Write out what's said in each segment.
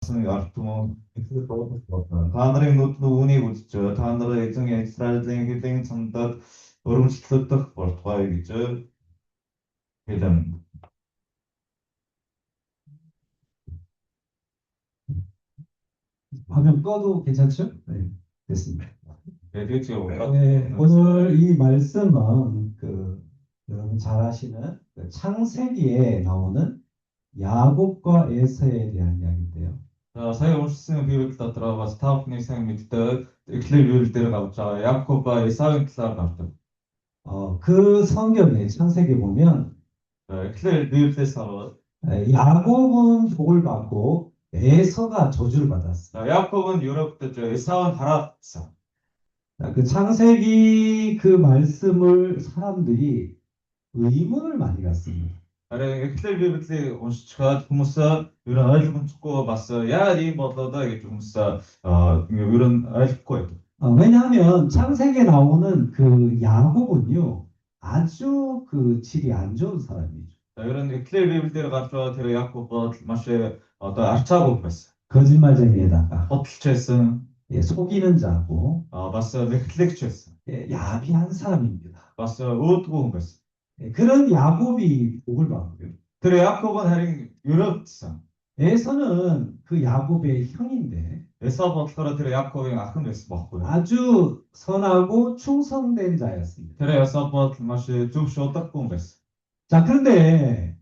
artımı Tanrı'nın mutlu uni buluşu, Tanrı için İsrail'den giden sanat örümceklik portföy gücü giden. 화면 꺼도 괜찮죠? 네, 됐습니다. 되죠. 네, 오늘 이 말씀은 여러분 잘 아시는 창세기에 나오는 야곱과 에서에 대한 이야기인데요. Сая уншсан Библи дотор бас та бүхний сайн мэддэг Эхлэл Библи дээр гарч байгаа Якоб ба Исавын талаар гардаг. 그 성경에 창세기 보면 Эхлэл Библиэс хараад 야곱은 복을 받고 에서가 저주를 받았어요. Якоб은 유럽д Исавын хараагдсан. 그 창세기 그 말씀을 사람들이 의문을 많이 갖습니다. Харин Эхлэл Библийг уншчихад хүмүүс ер нь ойлгомжгүй бас яагаад ийм болоо доо гэж хүмүүс ер нь ойлгохгүй байдаг. 왜냐하면 창세기에 나오는 그 야곱은요, 아주 그 질이 안 좋은 사람이죠. Ер нь Эхлэл Библиэр гарч байгаа тэр Якоб бол маш одоо арчаагүй байсан. 거짓말쟁이에다가 Хөдөлч байсан. 속이는 자고 бас мэхлэгч байсан. 야비한 사람입니다. бас өөдгөө хүн байсан. 그런 야곱이 복을 받고요. Тэр Якоб은 харин 유럽сан. 에서는 그 야곱의 형인데 Эсав болохоор тэр Яковын ах нь байсан байхгүй. 아주 선하고 충성된 자였습니다. Тэр Эсав бол маш зөв шударгагүй хүн байсан. 자, 그런데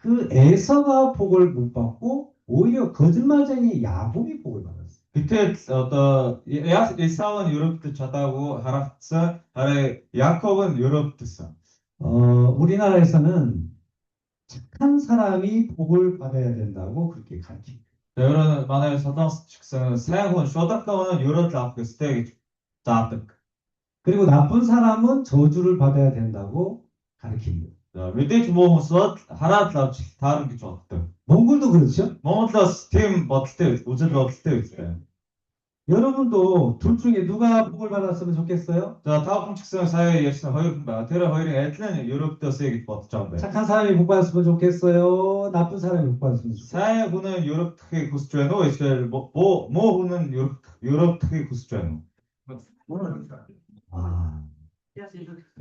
그 에서가 복을 못 받고 오히려 거짓말쟁이 야곱이 복을 받았어요. Гэтэл одоо Эсав нь Европт чадаагүй харагдсан. харин Яков은 Европтсэн. 우리나라에서는 착한 사람이 복을 받아야 된다고 그렇게 가르칩니다. Ер нь манай Солонгос ч гэсэн сайн хүн шударгагүй нь Европ авах ёстой гэж заадаг. 그리고 나쁜 사람은 저주를 받아야 된다고 가르칩니다. Мэдээж муу хүмүүс бол хараад л авч таарна гэж боддог. 몽골도 그렇죠? Монголоос тийм бодолтой үзэл бодолтой үзтэй. 여러분도 둘 중에 누가 복을 받았으면 좋겠어요? За та бүхэн ч гэсэн сая ярьсан хоёр хүн байна. Тэр хоёрын адил нь Европтоос гэж бодож байгаа юм байна. 착한 사람이 복 받았으면 좋겠어요? 나쁜 사람이 복 받았으면 좋겠어요? Сайн хүн нь Европ дахыг хүсэж байна уу? Эсвэл муу хүн нь Европ дахыг хүсэж байна уу?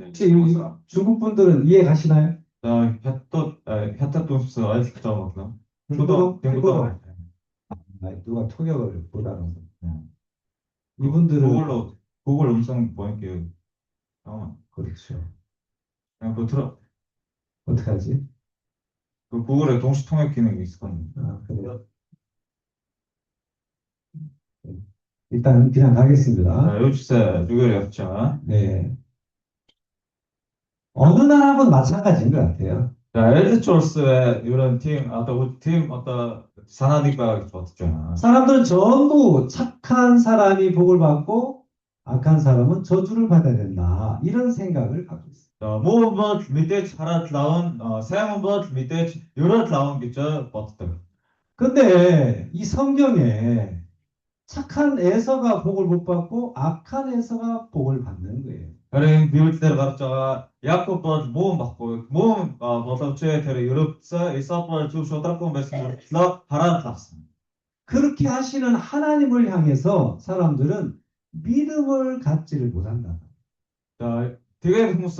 혹시 여기 중국 분들은 이해 가시나요? За хятад хүмүүс ойлгож байгаа болов. 중국어? 누가 통역을 못하는 이분들은 Google 음성 보니까 그렇죠. 그냥 그 들어 어떡하지? 그 구글에 동시 통역 기능이 있었거든요. 그래요. 일단 그냥 가겠습니다. 요지사 주결이었죠. 네. 어느 나라건 마찬가지인 것 같아요. 엘드초스의 이런 팀 사나디가 좋았잖아. 사람들은 전부 착한 사람이 복을 받고 악한 사람은 저주를 받아야 된다. 이런 생각을 갖고 있어요. Муу бол мэдээж хараад лавн, сайн бол мэдээж ерөөд лавн гэж боддог. 근데 이 성경에 착한 에서가 복을 못 받고 악한 에서가 복을 받는 거예요. Харин Библиэлд гарч байгаа Якоб бол муу баггүй. Муу боловч тэр ерөөдсө Исав бол зөв шударгагүй байсан мөртлөө хараад авсан. 그렇게 하시는 하나님을 향해서 사람들은 믿음을 갖지를 못한다. За тэгээд хүмүүс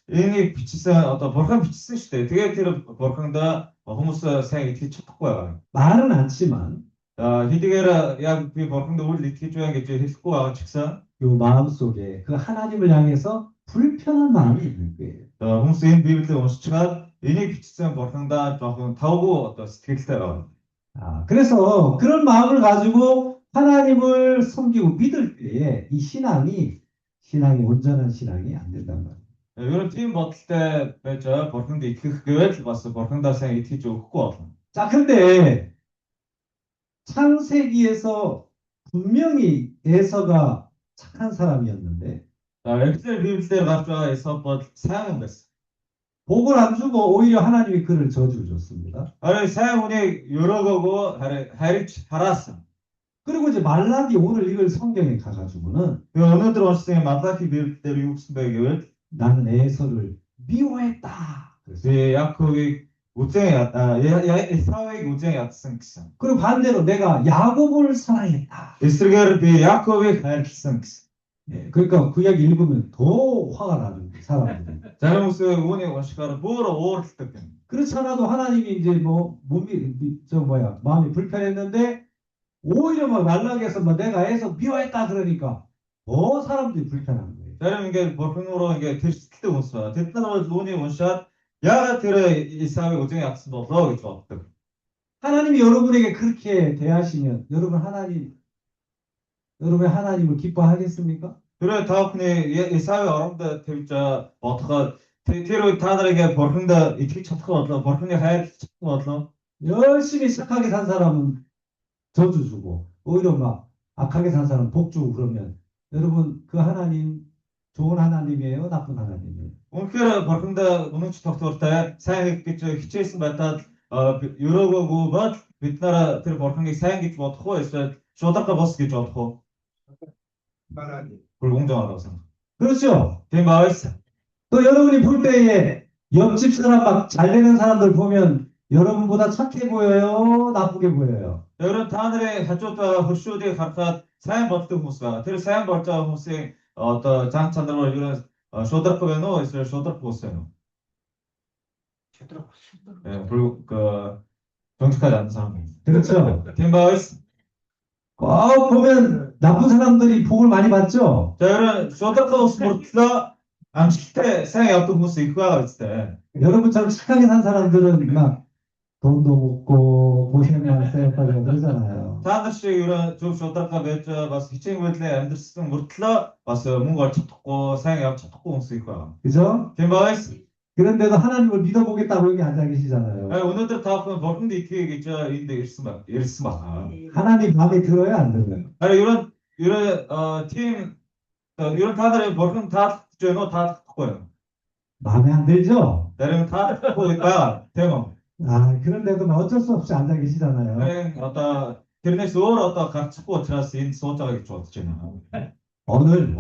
энийг бичсэн одоо бурхан бичсэн шүү дээ. Тэгээд тэр бурхандаа хүмүүс сайн итгэж чадахгүй байгаа. 말은 않지만 хэдийгээр яг би бурханд үл итгэж байна гэж хэлэхгүй байгаа ч гэсэн 요 마음속에 그 하나님을 향해서 불편한 마음이 있는 거예요. хүмүүс энэ Библийг уншчихад энийг бичсэн бурхандаа жоохон тавгүй одоо сэтгэлтэй байна. 그래서 그런 마음을 가지고 하나님을 섬기고 믿을 때에 이 신앙이 온전한 신앙이 안 된단 말이에요. Ер нь тийм бодолтой байж бурханд итгэх гэвэл бас бурхандаа сайн итгэж өгөхгүй болно. 자, 근데 창세기에서 분명히 에서가 착한 사람이었는데 Эхлээд Библиэлд гарч байгаа Исав бол сайн хүн байсан. 복을 안 주고 오히려 하나님이 그를 저주를 줬습니다. харин сайн хүнийг өрөөгөөгүй хариж хараасан. 그리고 이제 말라기 오늘 읽을 성경에 가가지고는 өнөөдөр уншсан Малахи Библиэлд юу гэсэн бэ гэвэл 나는 에서를 미워했다. би Яковыг 에사우에게 우정에 얕선 гэсэн. 그리고 반대로 내가 야곱을 사랑했다. Эсрэгээр би Яаковыг хайрласан гэсэн. 예, 그러니까 구약 읽으면 더 화가 나는 거예요, 사람들이. Зарим хүмүүс үүнийг уншихаар бүр уурладаг юм. 그렇지 않아도 하나님이 이제 뭐 마음이 불편했는데 오히려 막 연락해서 뭐 내가 해서 미워했다 그러니까 더 사람들이 불편한 거예요. Зарим ингээд бурхан руу ингээд тэрсэлтэй хүмүүс байна. Тэд нар бол үүнийг уншаад яагаад тэр Исаавыг 우정에 얕сан болоо гэж боддог. 하나님이 여러분에게 그렇게 대하시면 여러분의 하나님을 기뻐하겠습니까? Тэр та бүхний Исаавын оронд тавьж бодоход тэр үед та нарыг бурханд итгэж чадах болоо, бурханы хайрлах чадах болоо. 열심히 착하게 산 사람은 저주 주고 오히려 막 악하게 산 사람은 복 주고 그러면 여러분 그 하나님 좋은 하나님이에요? 나쁜 하나님이에요? Үнэхээр бурханд үнэнч тогтвортой сайн хийх гэж хичээсэн байтал өрөөгөөгүй бол бид нараа тэр бурханыг сайн гэж бодох уу эсвэл шударга бос гэж бодох уу? 불공정하다고 생각. 그렇죠? тийм байгаас 또 여러분이 볼 때에 옆집 사람 막 잘 되는 사람들 보면 여러분보다 착해 보여요? 나쁘게 보여요? 여러분 та нарын хажууд байгаа хөршүүдийг харахад сайн болдог хүмүүс байна. Тэр сайн болж байгаа хүмүүсийн одоо зан чанар бол ерөн шударга байна уу эсвэл шударга хүмүүс байна уу? 그 정직하지 않은 사람. 그렇죠? тийм байгаас 꼭 보면 나쁜 사람들이 복을 많이 받죠? 자 여러분 шударга ус мөртлөө амжилттай сайн явдаг хүмүүс их байгаа үстэй. 여러분처럼 착하게 산 사람들은 막 돈도 먹고 고생만 쌓였다고 그러잖아요. Та нар шиг ерөн зөв шударга байж бас хичээн байдлаар амьдэрсэн мөртлөө бас мөнгө олж чадахгүй, сайн явж чадахгүй хүмүүс их байна. 그죠? Тийм байгаас 그런데도 하나님을 믿어보겠다고 여기 앉아 계시잖아요. өнөөдөр та бүхэн бурханд итгэе гэж энд ирсэн байна. 하나님 마음에 들어요, 안 들어요? ерөн тийм ерөн та нарын бурхан таалагдж байна уу, таалагдахгүй юу? 마음에 안 들죠? Зарим таалагдахгүй байгаа. Тийм үү? 아, 그런데도 어쩔 수 없이 앉아 계시잖아요. Харин одоо тэрнээс өөр одоо гарчихгүй учраас энд сууж байгаа гэж бодож байна. 오늘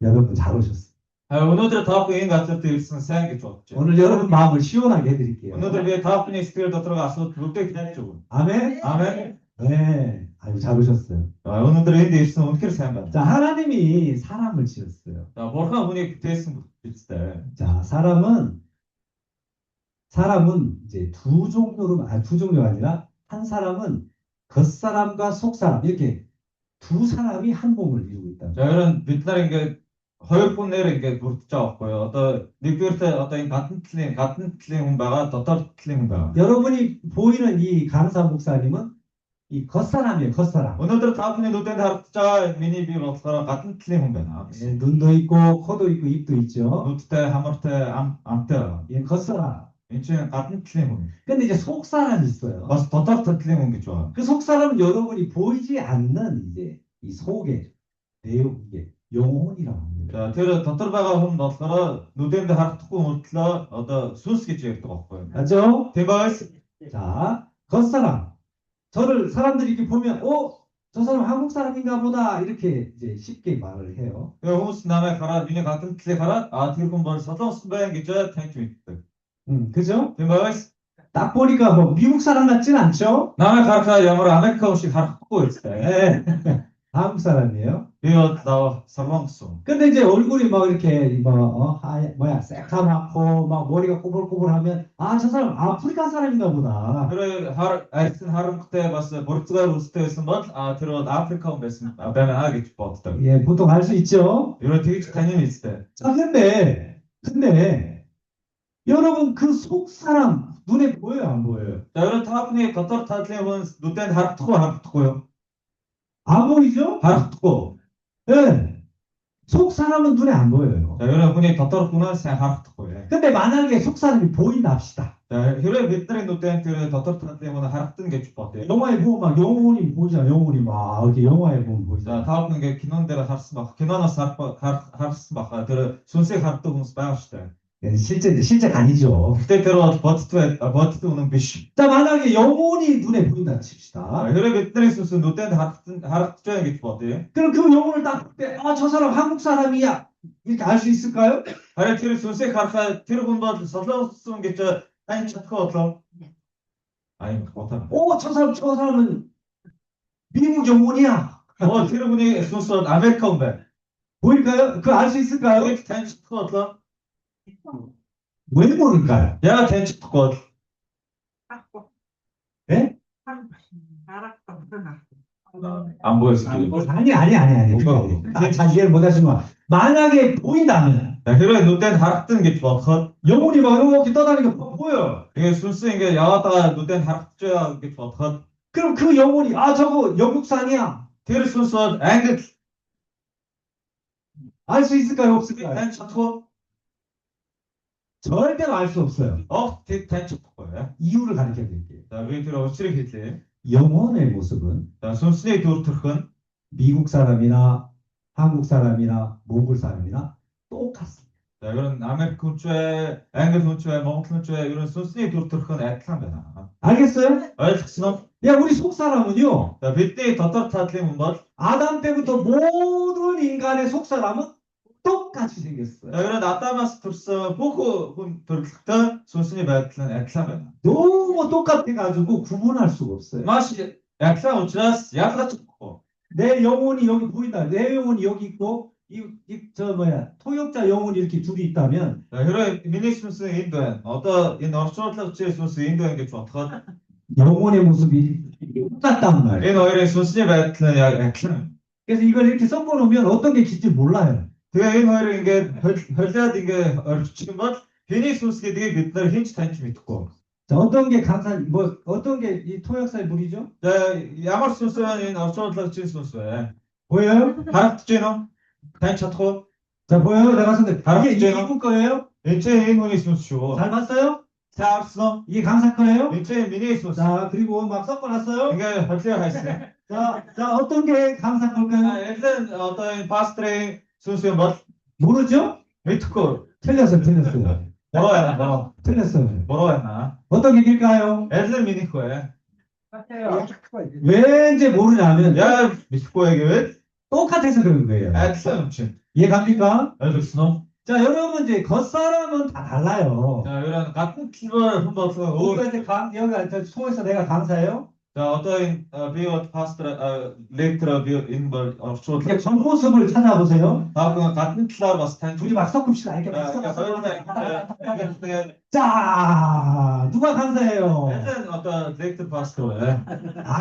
여러분 잘 오셨어요. өнөөдөр та бүхэн энэ газар дээр ирсэн сайн гэж бодож байна. 오늘 여러분 마음을 시원하게 해드릴게요. өнөөдөр би та бүхний сэтгэл доторх асуудал бүгдийг таних өгнө. 아멘? 아멘. 네, 아유 잘 오셨어요. өнөөдөр энд ирсэн үнэхээр сайн байна. 자, 하나님이 사람을 지었어요. За бурхан хүнийг бүтээсэн биз дээ. 자, 사람은 이제 두 종류가 아니라 한 사람은 겉사람과 속사람 이렇게 두 사람이 한 몸을 이루고 있다. За ерөн бид нар ингээд хоёр хүнээр ингээд бүрдэж байгаа байхгүй юу? Одоо нэгдүгээрт одоо энэ гадна талын хүн байгаа, дотоод талын хүн байгаа. 여러분이 보이는 이 간사 목사님은 이 겉사람이에요, 겉사람. өнөөдөр та бүхний нүдэнд харагдаж байгаа миний бие болохоор гадна талын хүн байна. 예, 눈도 있고 코도 있고 입도 있죠. нүдтэй, хамартай, амтай. 예, 겉사람. энэ чинь гадна талын хүн. 근데 이제 속사람이 있어요. бас дотоод талын хүн гэж байна. 그 속사람은 여러분이 보이지 않는 이제 이 속의 내용 이게 영혼이라고 합니다. За тэр дотор байгаа хүн болохоор нүдэнд харагдахгүй мөртлөө одоо сүнс гэж ярьдаг байхгүй юу? 맞죠? тийм байгаас 자, 겉사람. 저를 사람들이 이렇게 보면, 저 사람 한국 사람인가 보다. 이렇게 이제 쉽게 말을 해요. хүмүүс намайг хараад миний гадна талыг хараад тэр хүн бол солонгос байна гэж таньж мэддэг. 그죠? тийм байгаас 딱 보니까 뭐 미국 사람 같진 않죠? намайг харахад ямар Америк хүн шиг харахгүй үстэй. 네. 한국 사람이에요. би бол солонгос хүн. 근데 이제 얼굴이 막 이렇게 새카맣고 막 머리가 꼬불꼬불하면 저 사람 아프리카 사람인가 보다. тэр арьсан харамгтай бас бурцгаар үстэй байсан бол тэр бол Африк хүн байсан байна гэж боддог. 예, 보통 알 수 있죠. ерөө тэгж таньна үстэй. 자, 근데 여러분 그 속 사람 눈에 보여요, 안 보여요? За ерөө та бүхний дотор талын хүн нүдэнд харагдахгүй юу? 안 보이죠? харагдахгүй. 네. 속 사람은 눈에 안 보여요. За ерөө хүний дотор хүнээ сайн харагдахгүй. 근데 만약에 속 사람이 보인다 합시다. За хэрэг бидний нүдэнд тэр дотор талын хүн харагдана гэж бодъё. 영화에 보면 막 영혼이 보이잖아. 영혼이 막 이렇게 영화에 보면 За 보이잖아. та бүхэн ингээ кинон дээр харсан баг. киноноос харсан баха. Тэр сүнсийг хардаг хүмүүс байгаа шүү дээ. 예, 실제 아니죠. Гэтэ тэр бол бодит үнэн биш. 자, 만약에 영혼이 눈에 보인다 칩시다. хэрэг бидний сүнс нүдэнд харагдаж байна гэж бодъё. 그럼 그 영혼을 딱 볼 때, 저 사람 한국 사람이야. 이렇게 알 수 있을까요? харин тэр сүнсийг харахад тэр хүн бол солонгос хүн гэж сайн чадах болоо. 아니, 못하네. 오, 저 사람은 미국 영혼이야. тэр хүний сүнс Америк хүн байна. 보일까요? 그 알 수 있을까요? Тэгээд тань чадахгүй болоо. 왜 모를까요? Яагаад тань чадахгүй бол? 예? 안 보였어. 아니. 잘 이해를 못 하시면 만약에 보인다면 хэрвээ нүдэнд харагдана гэж бодоход 영혼이 막 이렇게 떠다니는 게 보여요. тэгээд сүнс ингээд яваадаа нүдэнд харагдаж байгаа гэж бодоход 그럼 그 영혼이 저거 영국산이야. тэр сүнс бол англи 알 수 있을까요? 없을까요? тань чадахгүй. 절대로 알 수 없어요. тэд тань чадахгүй. 이유를 가르쳐 드릴게요. За би тэр учрыг хэлье. 영혼의 모습은 За сүнсний төр төрх нь 미국 사람이나 한국 사람이나 몽골 사람이나 똑같습니다. за ер нь Америк хүнч бай, Англи хүнч бай, Монгол хүнч бай ер нь сүнсний төр төрх нь адилхан байна. 알겠어요? ойлгосон уу? 야, 우리 속 사람은요. За бидний дотор тадлын хүн бол 아담 때부터 모든 인간의 속 사람은 똑같이 생겼어요. ер нь Адамаас төрсөн бүх хүн төрөлхтөө сүнсний байдал нь адилхан байна. 너무 똑같아가지고 구분할 수가 없어요. маш адилхан учраас ялгаж чадахгүй. 내 영혼이 여기 보인다. 내 영혼이 여기 있고 토역자 영혼이 이렇게 둘이 있다면 За хэрвээ миний сүнс энд байна. Одоо энэ орчуудлага чир сүнс энд байна гэж бодоход 영혼의 모습이 똑같단 말이에요. энэ хоёрын сүнсний байдал нь яг адилхан. 그래서 이걸 이렇게 섞어놓으면 어떤 게 진지 몰라요. Тэгээ энэ хоёрыг ингээд холиад ингээд орчих юм бол хэний сүнс гэдгийг бид нар хэн ч таньж мэдэхгүй. 자, 어떤 게 어떤 게 이 토역사의 물이죠? За ямар сүнс вэ? Энэ орчуудлага чир сүнс вэ? 보여요? харагдаж байна уу? таньж чадах уу? 자, 보여요? 내가 썼는데 이게 알았죠? 이분 거예요? энэ чинь энэ хүний сүнс шүү. 잘 봤어요? сайн харсан уу? 이게 강사 거예요? энэ чинь миний сүнс. 자, 그리고 막 섞어놨어요? ингээд холио хайсан. 자, 어떤 게 강사 걸까요? Элен одоо энэ пастрын сүнс юм бол 모르죠? мэдэхгүй. 틀렸어요. Буруу байна. Буруу. 틀렸어요. буруу байна. 어떤 게 길까요? Элен минийх вэ? 왜 이제 모르냐면 Яг мэдэхгүй гэвэл 똑같아서 그런 거예요. адилхан юм чинь. 이해갑니까? ойлгосноо? 자, 여러분 이제 겉사람은 다 달라요. За ерөн гадна талбар хүн болгоо өөр. 우리가 이제 여기 소에서 내가 강사예요. За одоо энэ би бол пастор лектор би энэ бол орчуулдаг. 이렇게 전 모습을 찾아보세요. Та гадна талаар бас таньж 둘이 막 섞읍시다. 이렇게 막 Элен 자, 누가 강사예요? одоо лектор пастор вэ?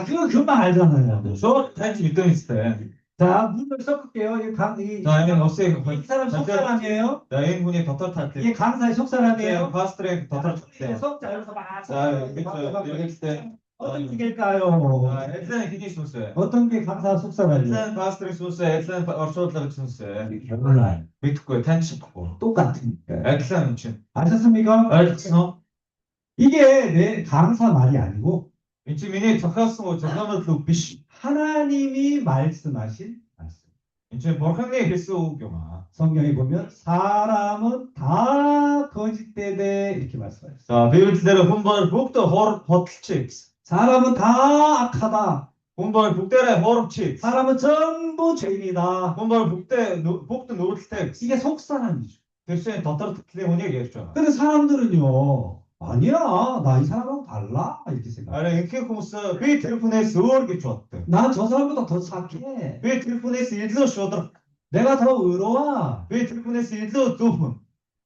그거 금방 알잖아요. шууд таньж мэдэн үстэй. 자, 물을 섞을게요. За энэ усыг 이 사람 속 사람이에요. За энэ хүний дотор татлыг 이게 강사의 속 사람이에요. пастрын дотор 이게 татлыг. 섞자. 여기서 막 За 섞어요. 이렇게 어떤 게일까요? Элен хэний сүнс вэ? 어떤 게 강사 속 사람이에요? Элен пастрын сүнс вэ? Элен орчуудлага сүнс вэ? 몰라요. Мэдэхгүй таньж чадахгүй. 똑같으니까. Адилхан юм чинь. 아셨습니까? ойлгосон уу? 이게 내 강사 말이 아니고 Энд чинь миний зохиосон зохиомжл үг биш. 하나님이 말씀하신 말씀. Энд чинь бурханы хэлсэн үг юм аа. 성경에 보면 사람은 다 거짓되되 이렇게 말씀하셨어요. За Библиэлд хүн бол бүгд хөдөлч гэсэн. 사람은 다 악하다. Хүн бол бүгдээрээ хуурамч. 사람은 전부 죄인이다. Хүн бол бүгд нүрэлтэй гэсэн. 이게 속 사람이죠. Тэр чинь дотор талын хүнийг ярьж байгаа. 근데 사람들은요, 아니야, 나 이 사람하고 달라 이렇게 생각. 아니 ихэнх хүмүүс би тэр хүнээс өөр гэж боддог. 난 저 사람보다 더 착해. Би тэр хүнээс илүү шударга. 내가 더 의로워. Би тэр хүнээс илүү зөв хүн.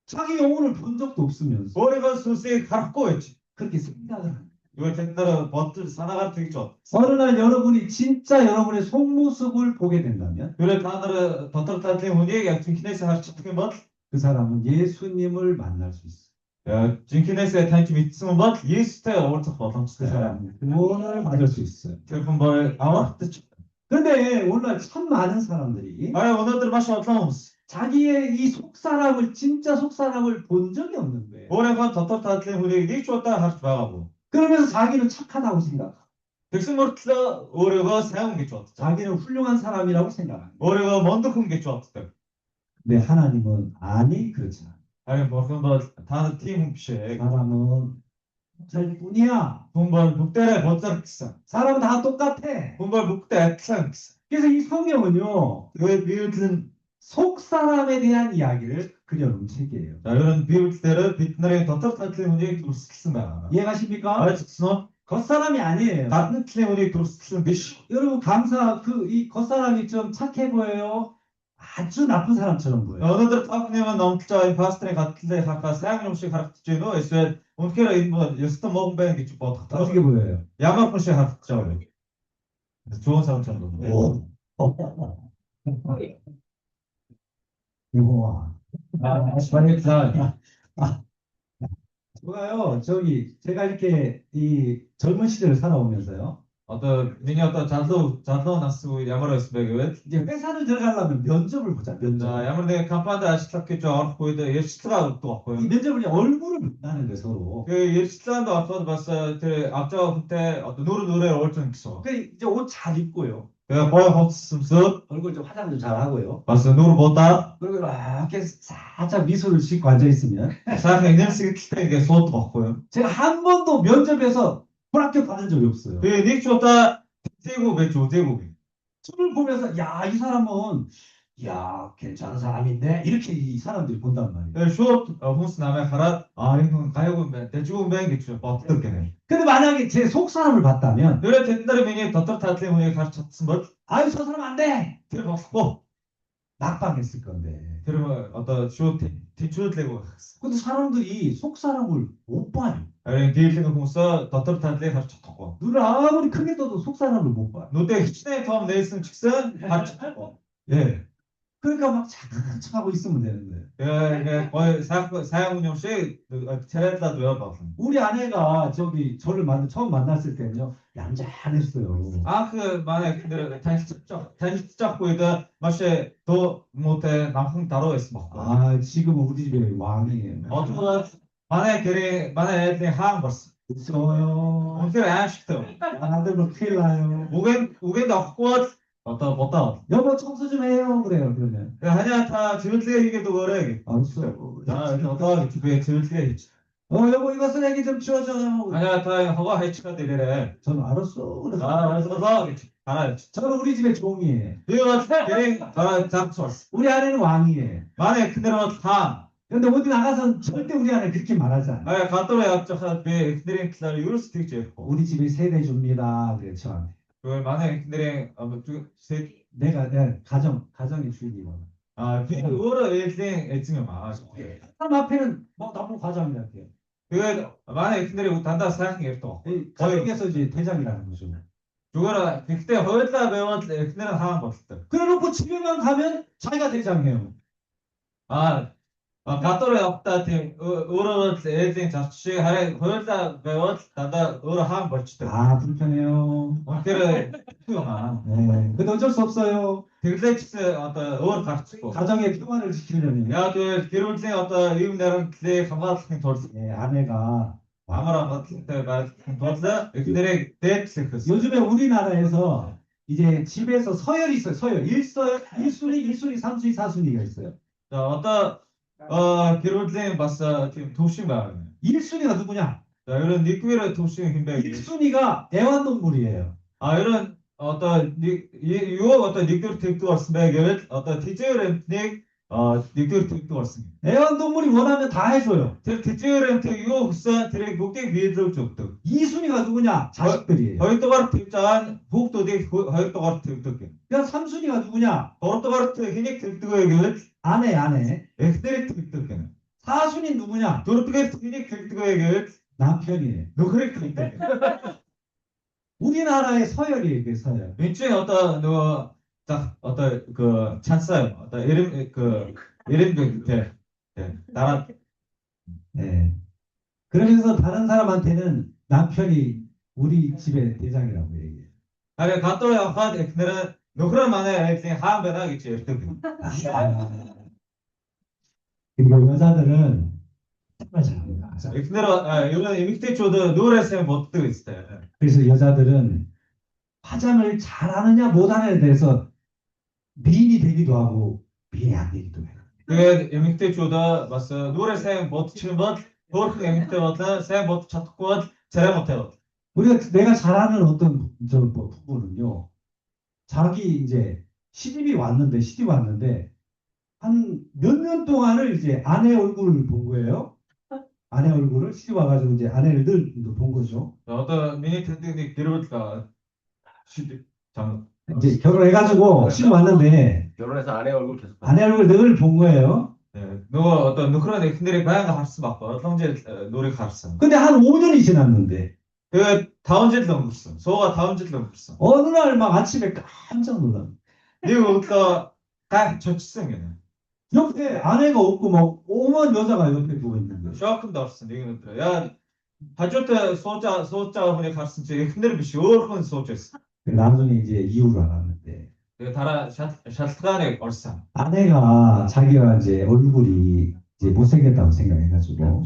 자기 영혼을 본 적도 없으면서 өөрийнхөө сүнсийг харахгүй байж. 그렇게 생각을 합니다. 이거 텐더러 버튼 산화가 되게 좋아. 어느 날 여러분이 진짜 여러분의 속모습을 보게 된다면 그래 다들 дотор талын хүнийг яг жинхнээсээ харж чадах юм бол 그 사람은 예수님을 만날 수 있어요. жинхнээсээ таньж мэдсэн бол Есүстэй уулзах 그 боломжтой. 사람은 구원을 받을 수 있어요. Тэр хүн бол аврагдаж. 근데 오늘날 참 많은 사람들이 өнөөдөр маш олон хүмүүс 자기의 이 속사람을 진짜 속사람을 본 적이 없는 거예요. өөрийнхөө дотор талын хүнийг нэг ч удаа харж байгаагүй. 그러면서 자기는 착하다고 생각하고 Тэгсэн мөртлөө өөрийгөө сайн хүн гэж боддог. 자기는 훌륭한 사람이라고 생각합니다. өөрийгөө мундаг хүн гэж боддог. 근데 하나님은 아니 그렇지 않아요. Харин бурхан бол та нар тийм хүн биш ээ. 사람은 잘 뿐이야. Хүн бол бүгдээрээ бузар гэсэн. 사람은 다 똑같아. Хүн бол бүгдээ адилхан гэсэн. 그래서 이 성경은요. Тэгээд Библи нь 속 사람에 대한 이야기를 그려놓은 책이에요. 자, 이런 비율들을 빛나게 더터탄 운이 두르스키스나. 이해가십니까? 알겠어? 겉사람이 아니에요. 같은 운이 두르스키스는 미시. 여러분 이 겉사람이 좀 착해 보여요? 아주 나쁜 사람처럼 보여요. 어느들 탁님은 넘자 파스트에 같은데 하까 사양용식 하락지노 에스에 온케라 인뭐 여스터 먹은 게 좀 어떻게 보여요? 야마kun식 하락자요. 좋은 사람처럼. 오. 이거 스파게티다. 좋아요. 제가 이렇게 이 젊은 시절을 살아오면서요. 어떤 민이 어떤 잔도 나쓰고 야마로 했으면 이제 회사를 들어가려면 면접을 보자. 면접. 자 야마르데 캄판다 아시타키 좀 어렵고이다 예시트가 또 왔고요. 이 면접을 이제 얼굴을 만나는 거예요, 서로. 그 예시트도 왔어도 봤어. 그 앞저 그때 어떤 노래 얼짱 있어. 그 이제 옷 잘 입고요. 그 거의 헛스습습 얼굴 좀 화장 좀 잘 하고요. 봤어. 노래 보다 그리고 이렇게 살짝 미소를 짓고 앉아 있으면 사실 인연식이 때 이게 소도 먹고요. 제가 한 번도 면접에서 불합격 받은 적이 없어요. 그 닉쇼다 대국에 조대국이. 술을 보면서 야, 이 사람은 야, 괜찮은 사람인데 이렇게 이 사람들이 본단 말이에요. 그 쇼 훈스 남의 가라 이건 가요군 대주군 뱅이 좀 어떻게. 근데 만약에 제 속 사람을 봤다면 그래 된다리 민이 더터 탈때 운이 가르쳤은 것 아유, 저 사람 안 돼. 들어봤고 낙방했을 건데. 그러면 어떤 쇼 대출 되고 근데 사람들이 속 사람을 못 봐요. 아니 딜링 공사 더터 탈때 가르쳤고 눈을 아무리 크게 떠도 속 사람을 못 봐요. 노때 히치네 톰 넬슨 측선 가르쳤고 예. 그러니까 막 착착하고 있으면 되는데. 예, 거의 사양 운영식 차례다도요, 봐. 우리 아내가 저를 처음 만났을 때는요, 얌전했어요. 그 만에 근데 단식 잡고 있다 맛이 더 못해 남풍 다로 있어 먹고. 지금은 우리 집에 왕이에요. 어쩌다 만에 애들이 하한 벌써. 무서워요. 오늘 안 시켜. 아들은 큰일 나요. 우겐 넣고 어떤 못다. 여보 청소 좀 해요. 그래요, 그러면. 하냐 다 질질 이게 또 그래. 알았어. 어떤 집에 질질 있지. 여보 이거 쓰레기 좀 치워줘요. 하냐 다 허가 해치가 되래. 저는 알았어. 그래서. 알아서 알아. 저는 우리 집의 종이에요. 이거 걔 잡았어. 우리 아내는 왕이에요. 만에 그대로 다. 근데 어디 나가서 절대 우리 아내 그렇게 말하지 않아요. 가도록 약속한 배 그들의 기사를 이룰 수도 있지. 우리 집이 세대 줍니다. 그래 저한테. 그걸 만에 그들의 내가 가정의 주인이거든. 그거를 애증을 사람 앞에는 뭐 나쁜 과장이라 해요. 그 만에 그들의 단다 생각이 또. 가정에서 이제 대장이라는 거죠. 그거를 그때 허였다 배웠 그들은 하는 것들. 그래놓고 집에만 가면 자기가 대장이에요. 가도록 없다 팀 어른 애증 자식 하래 허였다 배웠 단다 어른 하는 것들. 불편해요. 그래 투영아. 네. 근데 어쩔 수 없어요. 딜렉스 어떤 어른 가르치고. 가정의 평화를 지키려면. 그 기름진 어떤 이웃들은 그때 감각적인 돌스. 아내가 아무런 같은 때 돌스 그들의 대책스. 요즘에 우리나라에서 이제 집에서 서열이 있어요. 서열. 1순위, 2순위, 3순위, 4순위가 있어요. 자 어떤 기름진 봤어 지금 도시가. 1순위가 누구냐? 자 이런 니꾸이를 도시 힘들게. 1순위가 애완동물이에요. 이런 어떤 유혹 어떤 니꾸이 택도 왔으면 어떤 티저를 니꾸이 택도 왔습니다. 애완동물이 원하면 다 해줘요. 티저를 택 유혹 우선 드랙 목적 위에들 줬다. 2순위가 누구냐? 자식들이에요. 허이토가르 택자한 북도 대 허이토가르 택도. 그냥 3순위가 누구냐? 도르토가르 희닉 택도에게 아내. 엑스테릭 택도. 4순위 누구냐? 도르토가르 희닉 택도에게 남편이에요. 노크릭 택도. 우리나라의 서열이에요, 이게 서열. 민주의 어떤 어떤 그 찬스 어떤 이름 나라. 네. 그러면서 다른 사람한테는 남편이 우리 집의 대장이라고 얘기해요. 가또 약간 엑스는 노크란 만에 엑스 하한 배나겠지. 그리고 여자들은 정말 잘합니다. 엑스로 이런 이미테 초도 노래세 못 뜨고 있어요. 그래서 여자들은 화장을 잘하느냐 못하느냐에 대해서 미인이 되기도 하고 미인이 안 되기도 해요. 그 이미테 초도 봤어 노래세 못 치는 것 도르크 이미테 어떤 세못 찾고 잘 못해요. 내가 잘하는 어떤 부분은요. 자기 이제 시집이 왔는데 한 몇 년 동안을 이제 아내 얼굴을 본 거예요. 아내 얼굴을 시집 와가지고 이제 아내를 늘 본 거죠. 어떤 미니 텐트니 기르니까 시디 장 이제 결혼해가지고 시집 왔는데 결혼해서 아내 얼굴 계속 봤어요. 아내 얼굴 늘 본 거예요. 네, 누가 어떤 누크란 애들이 바양가 할수 맞고 형제 노래 갈수. 근데 한 5년이 지났는데 그 다운제도 넘었어. 소가 다운제도 넘었어. 어느 날 막 아침에 깜짝 놀라. 이거 다 저치성이네. 옆에 아내가 없고 막 오만 여자가 옆에 누워 있는데. 쇼크도 없어. 이거 야 하주트 소자 분이 갔을 때 흔들이 비시 얼큰 소주였어. 나중에 이제 이유를 알았는데 그 다라 샤트간의 얼상. 아내가 자기가 이제 얼굴이 이제 못생겼다고 생각해가지고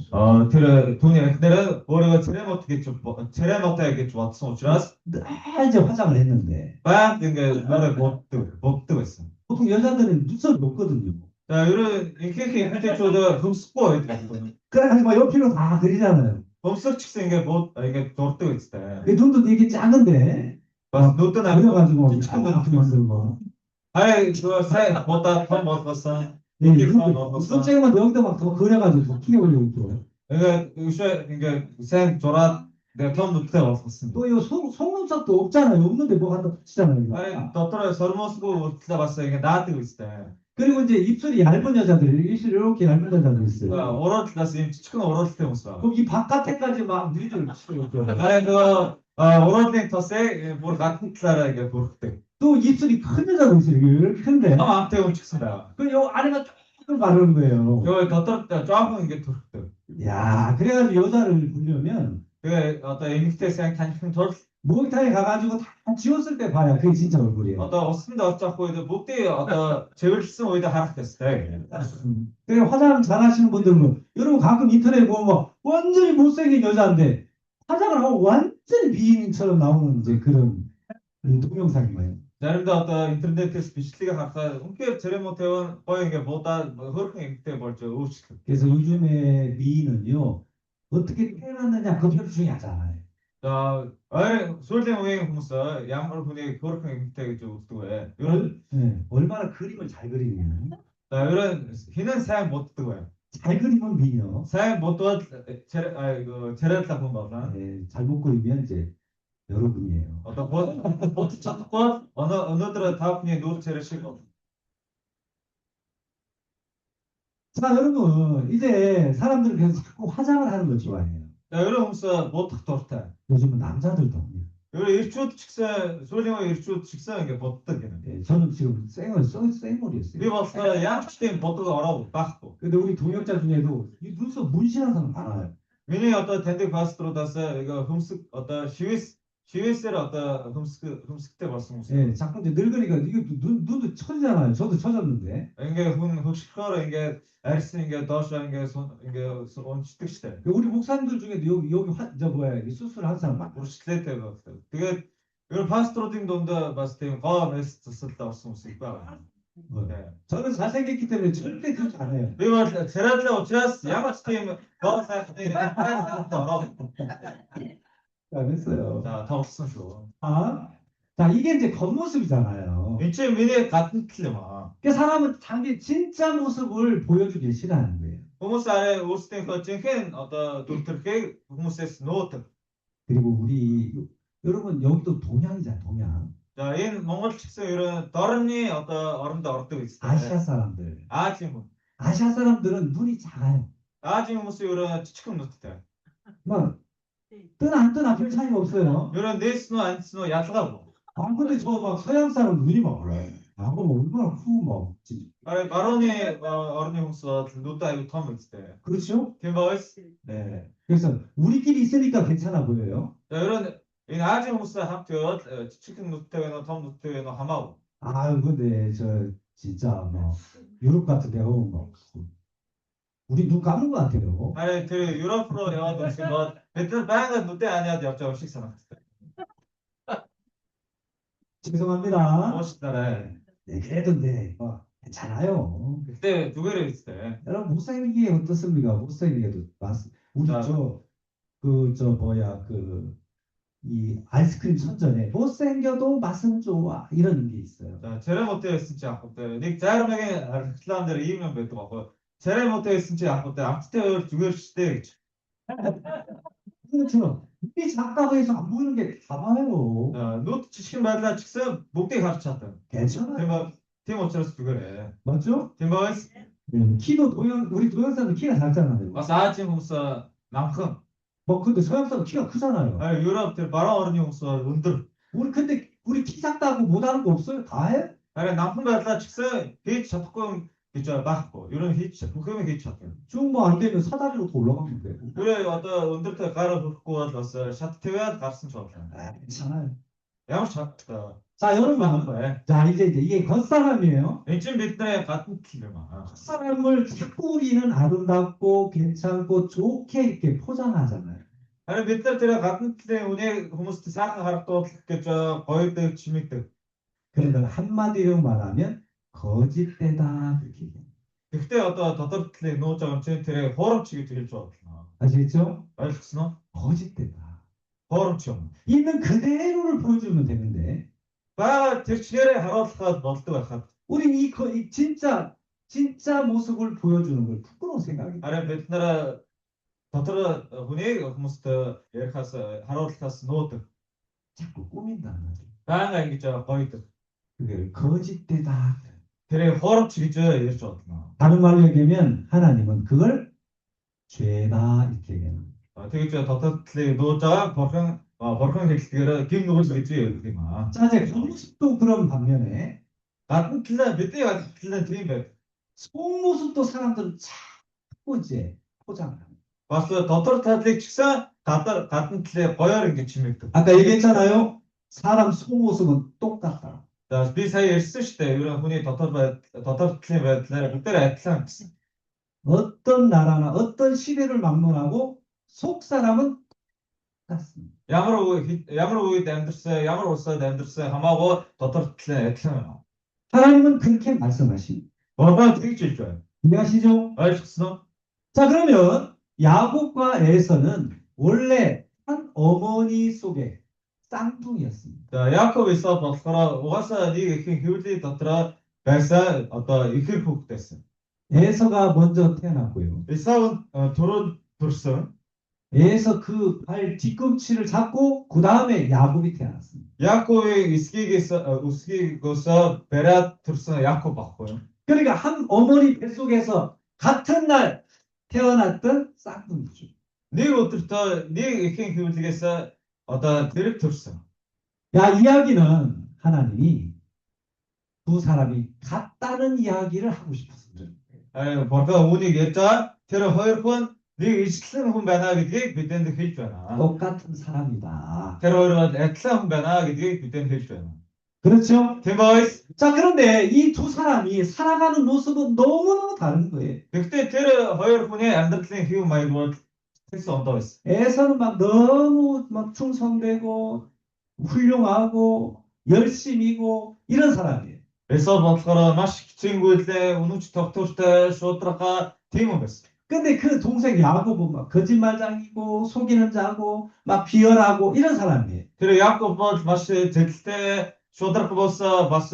그 돈이 근데 우리가 체련 어떻게 좀 체련 어떻게 좀 왔어. 주라스 늘 이제 화장을 했는데 바 이게 노래 못 뜨고 있어. 보통 여자들은 눈썹이 없거든요. 자, 이런 이렇게 할때 저도 흠스고 그래가지고 막 옆으로 다 그리잖아요. 흠스 측서 이게 뭐 이게 돌 뜨고 있을 때. 그 눈도 되게 작은데 막 노트 나 그려가지고 치킨 이렇게 만들고 아이 그새 뭐다 더 먹었어. 예, 눈썹 째면 여기다 막 더 그려가지고 더 크게 올리고 있고 이게 이게 생 조라 내가 처음 노트 먹었어. 또이 속눈썹도 없잖아요. 없는데 뭐 갖다 붙이잖아요. 이거. 아니 너더러 서르모스고 듣다 봤어. 이게 나 뜨고 있을 때. 그리고 이제 입술이 얇은 여자들, 입술이 이렇게 얇은 여자들 있어요. 오럴 때 나서 치킨 오럴 때 먹었어. 그럼 이 바깥에까지 막 누리들 치고 아니 오럴 때더세 뭐 같은 사람 이게 볼 때. 또 입술이 큰 여자도 있어요. 이렇게 큰데. 아무 때문에 찍습니다. 그 요 아래가 조금 마른 거예요. 요 더더러 때 조금 이게 돌 때. 야, 그래가지고 여자를 보려면 그 어떤 MT 생탄 돌 목욕탕에 가가지고 다 지웠을 때 봐야 그게 진짜 얼굴이에요. 어떤 없습니다 어쩌고 이제 목대 어떤 제일 쓰면 어디다 하락됐어요. 그래 화장 잘하시는 분들은 여러분 가끔 인터넷 보면 막 완전히 못생긴 여자인데 화장을 하고 완전히 미인처럼 나오는 이제 그런 동영상이 많아요. 자님도 어떤 인터넷에서 비실리가 각자 함께 제레 못해온 보이는 게 뭐다 허르킹 MT 벌죠 우식. 그래서 요즘에 미인은요 어떻게 태어났느냐 그 별로 중요하지 않아요. 자, 아래 솔직히 왜 하면서 양말 분이 허르킹 MT 좀 뜨고해. 이런 네, 얼마나 그림을 잘 그리느냐. 자 이런 희는 사양 못 뜨고해. 잘 그리면 미인이요. 사양 못 뜨고 제레 이거 제레다 보면 봐. 네, 잘못 그리면 이제 여러분이에요. 어떤 보트 찾고 어느들은 다 분이 노트 제레 시고. 자, 여러분, 이제 사람들은 그래서 자꾸 화장을 하는 걸 좋아해요. 자, 이러면서 못 돌타. 요즘은 남자들도 합니다. 여기 일주 직선, 솔직히 일주 직선 이게 보트기는. 네, 저는 지금 생머리였어요. 우리 봤어, 양치된 보트가 어라고 빡고. 근데 우리 동역자 중에도 이 눈썹 문신한 사람 많아요. 미니 어떤 텐데 가스 들어다서 이거 흠스 어떤 시위스를 어떤 흠스 때 봤어 무슨. 예, 자꾸 이제 늙으니까 이게 눈도 처지잖아요. 저도 처졌는데. 이게 흡식하러 이게 에리스 이게 더셔 이게 손 치득시대. 우리 목사님들 중에도 여기 저 뭐야 이 수술한 사람 많아. 우리 시대 때 봤어. 그게 이걸 파스트로딩 돈다 봤을 때 메스트 썼다 왔으면 있을까. 네. 저는 잘생겼기 때문에 절대 그렇지 않아요. 이거 제라들 어찌ras 양아치 팀 거사 팀 어라고. 잘했어요. 자, 다 없었어. 자, 이게 이제 겉모습이잖아요. 이제 미네 같은 틀려마. 그 사람은 자기 진짜 모습을 보여주기 싫어하는 거예요. Хүмүүс арай өөрсдийнхөө жинхэнэ одоо дүртэрхийг хүмүүсээс нуудаг. 그리고 우리 여러분 여기도 동양이잖아요, 동양. За энэ Монголч гэсэн ерөн дорны одоо оронд ордог гэж 아시아 байна. 사람들. Азийн хүмүүс. 아시아 사람들은 눈이 작아요. Азийн хүмүүс ерөн жижигхэн нүдтэй. 막 뜨나 안 뜨나 별 차이가 없어요. Ерөн нээсэн үү андсан уу ялгаагүй. 근데 저 막 서양 사람 눈이 막 그래. 뭐 얼마나 크고 막. 아니 가로니 орны хүмүүс нүд аюу том үстэй. 그렇죠? Тийм байгаас. 네. 그래서 우리끼리 있으니까 괜찮아 보여요. За ерөн энэ Азийн хүмүүстэй хамт яваад жижигхэн нүдтэй байна уу том нүдтэй байна уу хамаагүй. 근데 저 진짜 뭐 유럽 같은 데 오면 막 우리 눈 감는 것 같아요. 아니 그 유럽으로 яваад 오신 것 бид нар байнга нүдээ аниад явж байгаа шиг санагддаг. 죄송합니다. 멋있다래. 네, 그래도 네, 괜찮아요. 그때 두 개를 있을 여러분 못생기게 어떻습니까? 못생기게도 많습니다. 우리 자. 저 뭐야 그 이 아이스크림 선전에 못생겨도 맛은 좋아 이런 게 있어요. 자, 제레 못했을지 아깝대. 닉 자르메게 르슬람들 이면 뱉도 갖고 제레 못했을지 아깝대. 암스테어 죽였을 때 그렇죠. 이 작다고 해서 안 보이는 게 다 봐요. 노트 치킨 발라 직선 목대 가르쳤다. 괜찮아요. 팀 팀 어쩌서 죽으래. 맞죠? 팀버스 키도 우리 동영상도 키가 작잖아요. 마사지 홍사 남큰. 뭐 근데 서양 사람 키가 크잖아요. 유럽들 바람 어른이 홍사 운들. 근데 우리 키 작다고 못하는 거 없어요? 다 해? 남편 발라 직선 히치 잡고 그저 막고 이런 히치 북음에 히치 잡고. 좀뭐안 되면 사다리로 더 올라가면 돼. 그래 어떤 운들때 가라 붙고 왔어. 샤트웨어 갔으면 좋겠다. 괜찮아요. 양을 잡다. 자, 여러분. 거야. 자, 이제 이게 겉사람이에요. 이쯤 밑에 같은 틀려만. 겉사람을 자꾸 우리는 아름답고 괜찮고 좋게 이렇게 포장하잖아요. 아니 밑에 들어 같은 틀에 운에 хүмүүс들 생각하고 그저 거의들 취미들. 그러니까 한마디로 말하면 거짓되다 그렇게 얘기해요. 그때 어떤 더더 틀에 노자가 제 틀에 호랑치기 들릴 줄 알았나. 아시겠죠? 알겠어? 거짓되다. 호랑치. 있는 그대로를 보여주면 되는데 바 대치열에 하루가 멀때가 가. 우린 이 진짜 모습을 보여주는 걸 부끄러운 생각이. 아니 베트나라 더더 운에 хүмүүс들 예를 가서 하루를 가서 노트. 자꾸 꾸민다는 거죠. 다가 이게 저 거의들. 그게 거짓되다. 그래 호랑치기 저 이럴 줄 알았나. 다른 말로 얘기하면 하나님은 그걸 죄다 이렇게 얘기하는 거예요. 되게 저 더더 틀에 노자가 버큰 헬스기를 김 누굴 수 있지 이렇게 막. 자, 이제 속모습도 그런 반면에 같은 틀에 밑에 같은 틀에 틀리면 속모습도 사람들은 자꾸 이제 포장을 합니다. 봤어 더더 틀에 직사 같은 틀에 거열인 게 취미도. 아까 얘기했잖아요. 사람 속모습은 똑같다. 자, 비 사이에 쓰실 때 이런 분이 더터 틀에 틀에 그때를 애틀랑 어떤 나라나 어떤 시대를 막론하고 속 사람은 똑같습니다. 양으로 댐들스 양으로 써 댐들스 하마고 더터 틀에 애틀랑. 하나님은 그렇게 말씀하십니다. 뭐가 되게 제일 좋아요. 이해하시죠? 알겠어? 자, 그러면 야곱과 에서는 원래 한 어머니 속에 쌍둥이였습니다. 자, 야곱이 있어 버스라 오가사 니 휴지 더트라 배사 어떤 이끌국 됐어. 에서가 먼저 태어났고요. 이사운 도론 둘선 에서 그 발 뒤꿈치를 잡고 그 다음에 야곱이 태어났습니다. 야곱이 우스기고서 베라 둘선 야곱 봤고요. 그러니까 한 어머니 뱃속에서 같은 날 태어났던 쌍둥이죠. 네 어떻다 네 이렇게 휴지에서 어떤 드립 둘선. 야, 이야기는 하나님이 두 사람이 같다는 이야기를 하고 싶었어요. 아유, 벌까 운이 겠자 테러 허일콘 네 이스람 훈배나게 비된데 해주잖아. 똑같은 사람이다. 테러를 엑스람 훈배나게 비된데 해주잖아. 그렇죠? 대바이스. 자, 그런데 이 두 사람이 살아가는 모습은 너무너무 다른 거예요. 그때 테러 허일콘에 안더스탠 휴 마이 워 텍스 언더스. 에서는 막 너무 막 충성되고 훌륭하고 열심이고 이런 사람이에요. 그래서 버스라 마시 친구일 때 우누치 덕토 때 쇼트라카 팀을 했어. 근데 그 동생 야곱은 막 거짓말장이고 속이는 자고 막 비열하고 이런 사람이에요. 테러 야곱 버스 마시 제 쇼트라카 버스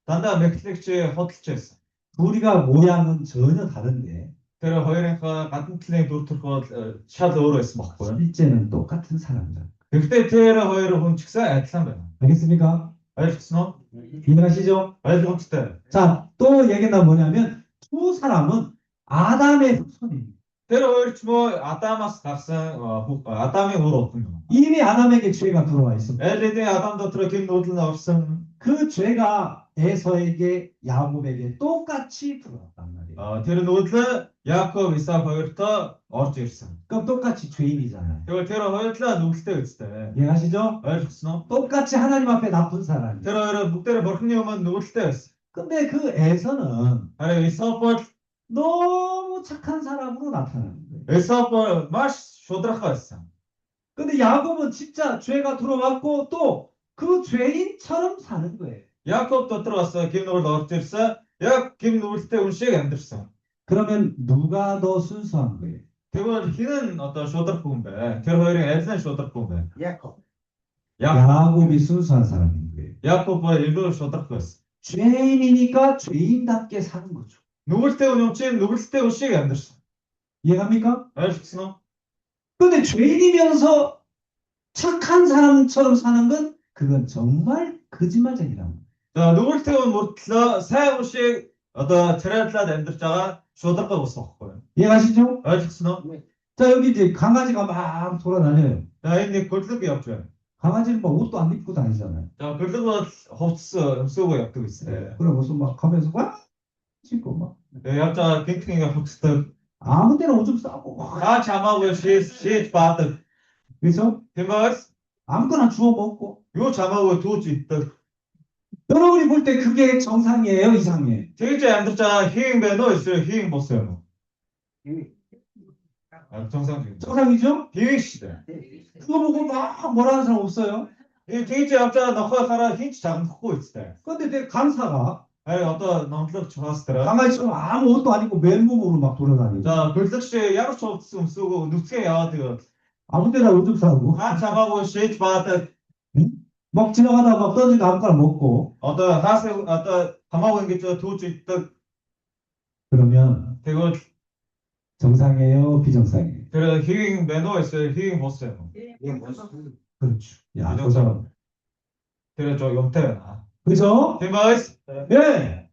단다 맥스렉치 허틀체스. 둘이가 모양은 전혀 다른데 테러 허일콘 같은 팀에 도트고 샤도로 했어 먹고요. 실제는 똑같은 사람이다. 그때 테러 허일콘 직사 엑스람 배나. 알겠습니까? 알겠어? 이해하시죠? 알겠어? 자, 또 얘기는 뭐냐면 두 사람은 아담의 후손입니다. 테러 뭐 아담아스 각성 아담이 울었군요. 이미 아담에게 죄가 들어와 있습니다. 엘리데 아담도 들어긴 노들 없음. 그 죄가 에서에게 야곱에게 똑같이 들어왔단 말이에요. 테러 노들 야곱 이사 허일터 어르지스. 그럼 똑같이 죄인이잖아요. 이걸 테러 허일터 누굴 때 있을 때. 이해하시죠? 알겠어? 똑같이 하나님 앞에 나쁜 사람이에요. 테러 묵대를 버크니오만 누굴 때 있어. 근데 그 에서는 아니 이사 버 너무 착한 사람으로 나타나는 거예요. 이사 버 마시 쇼드라카 있어. 근데 야곱은 진짜 죄가 들어왔고 또 그 죄인처럼 사는 거예요. 야곱도 들어왔어. 김노을 어르지스. 야 김노을 때 운시에 안들었어. 그러면 누가 더 순수한 거예요? 대부분 희는 어떤 쇼드라카인데 테러 허일은 엘슨 쇼드라카인데. 야곱. 야곱이 순수한 사람인 거예요. Яаков илүү шударга байсан. 죄인이니까 죄인답게 사는 거죠. Нүгэлтэй хүн юм чинь нүгэлтэй хүн шиг амьдэрсэн. 이해갑니까? ойлгосноо? 근데 죄인이면서 착한 사람처럼 사는 건 그건 정말 거짓말쟁이라는 거예요. За нүгэлтэй хүн мөртлөө сайн хүн шиг одоо царайдлаад амьдарч байгаа шударга ус байхгүй юу? 이해가시죠? ойлгосноо? 자, 여기 이제 강아지가 막 돌아다녀요. За энэ нэг гөлөг явж байна. 강아지는 막 옷도 안 입고 다니잖아요. За гөлөг бол хувцас өмсөөгөө явдаг байсан. 그래 무슨 막 하면서 막 찍고 막 Тэгээ явж байгаа гинтхэн ингээ хувцастай 아무 데나 오줌 싸고 막. хаач хамаагүй шээж баадаг. 그래서 Тийм байгаас 아무거나 주워 먹고. юу ч хамаагүй түүж иддэг. 여러분이 볼 때 그게 정상이에요, 이상이에요? Тэгж амьдарч байгаа хийн байна уу эсвэл хийн бус байна уу? 정상적인. 정상이죠? 비위 시대. 그거 보고 막 뭐라는 사람 없어요. 이 тэгж явж байгаа нохойхороо хинч чагнахгүй үстэй. 근데 내 간사가 아니 одоо номлог чухаастраа. 강아지처럼 아무 옷도 아니고 맨몸으로 막 돌아다니고. За гөлөгч ямар ч хувцас өмсөөгөө нүцгээ яваад тэгээд 아무 데나 오줌 싸고. хаач хамаагүй шээж баадаг. 막 지나가다가 막 떨어지고 아무거나 먹고. Одоо хаасаа одоо хамаагүй ингэж түүж иддэг. 그러면 тэгвэл 정상이에요, 비정상이에요? тэр хийгийн байна уу эсвэл хийгийн бус байна уу? 그렇죠. 야, 그 비정상. 사람. Тэр 저 용태 байна. 그죠? Тийм байгаас 예.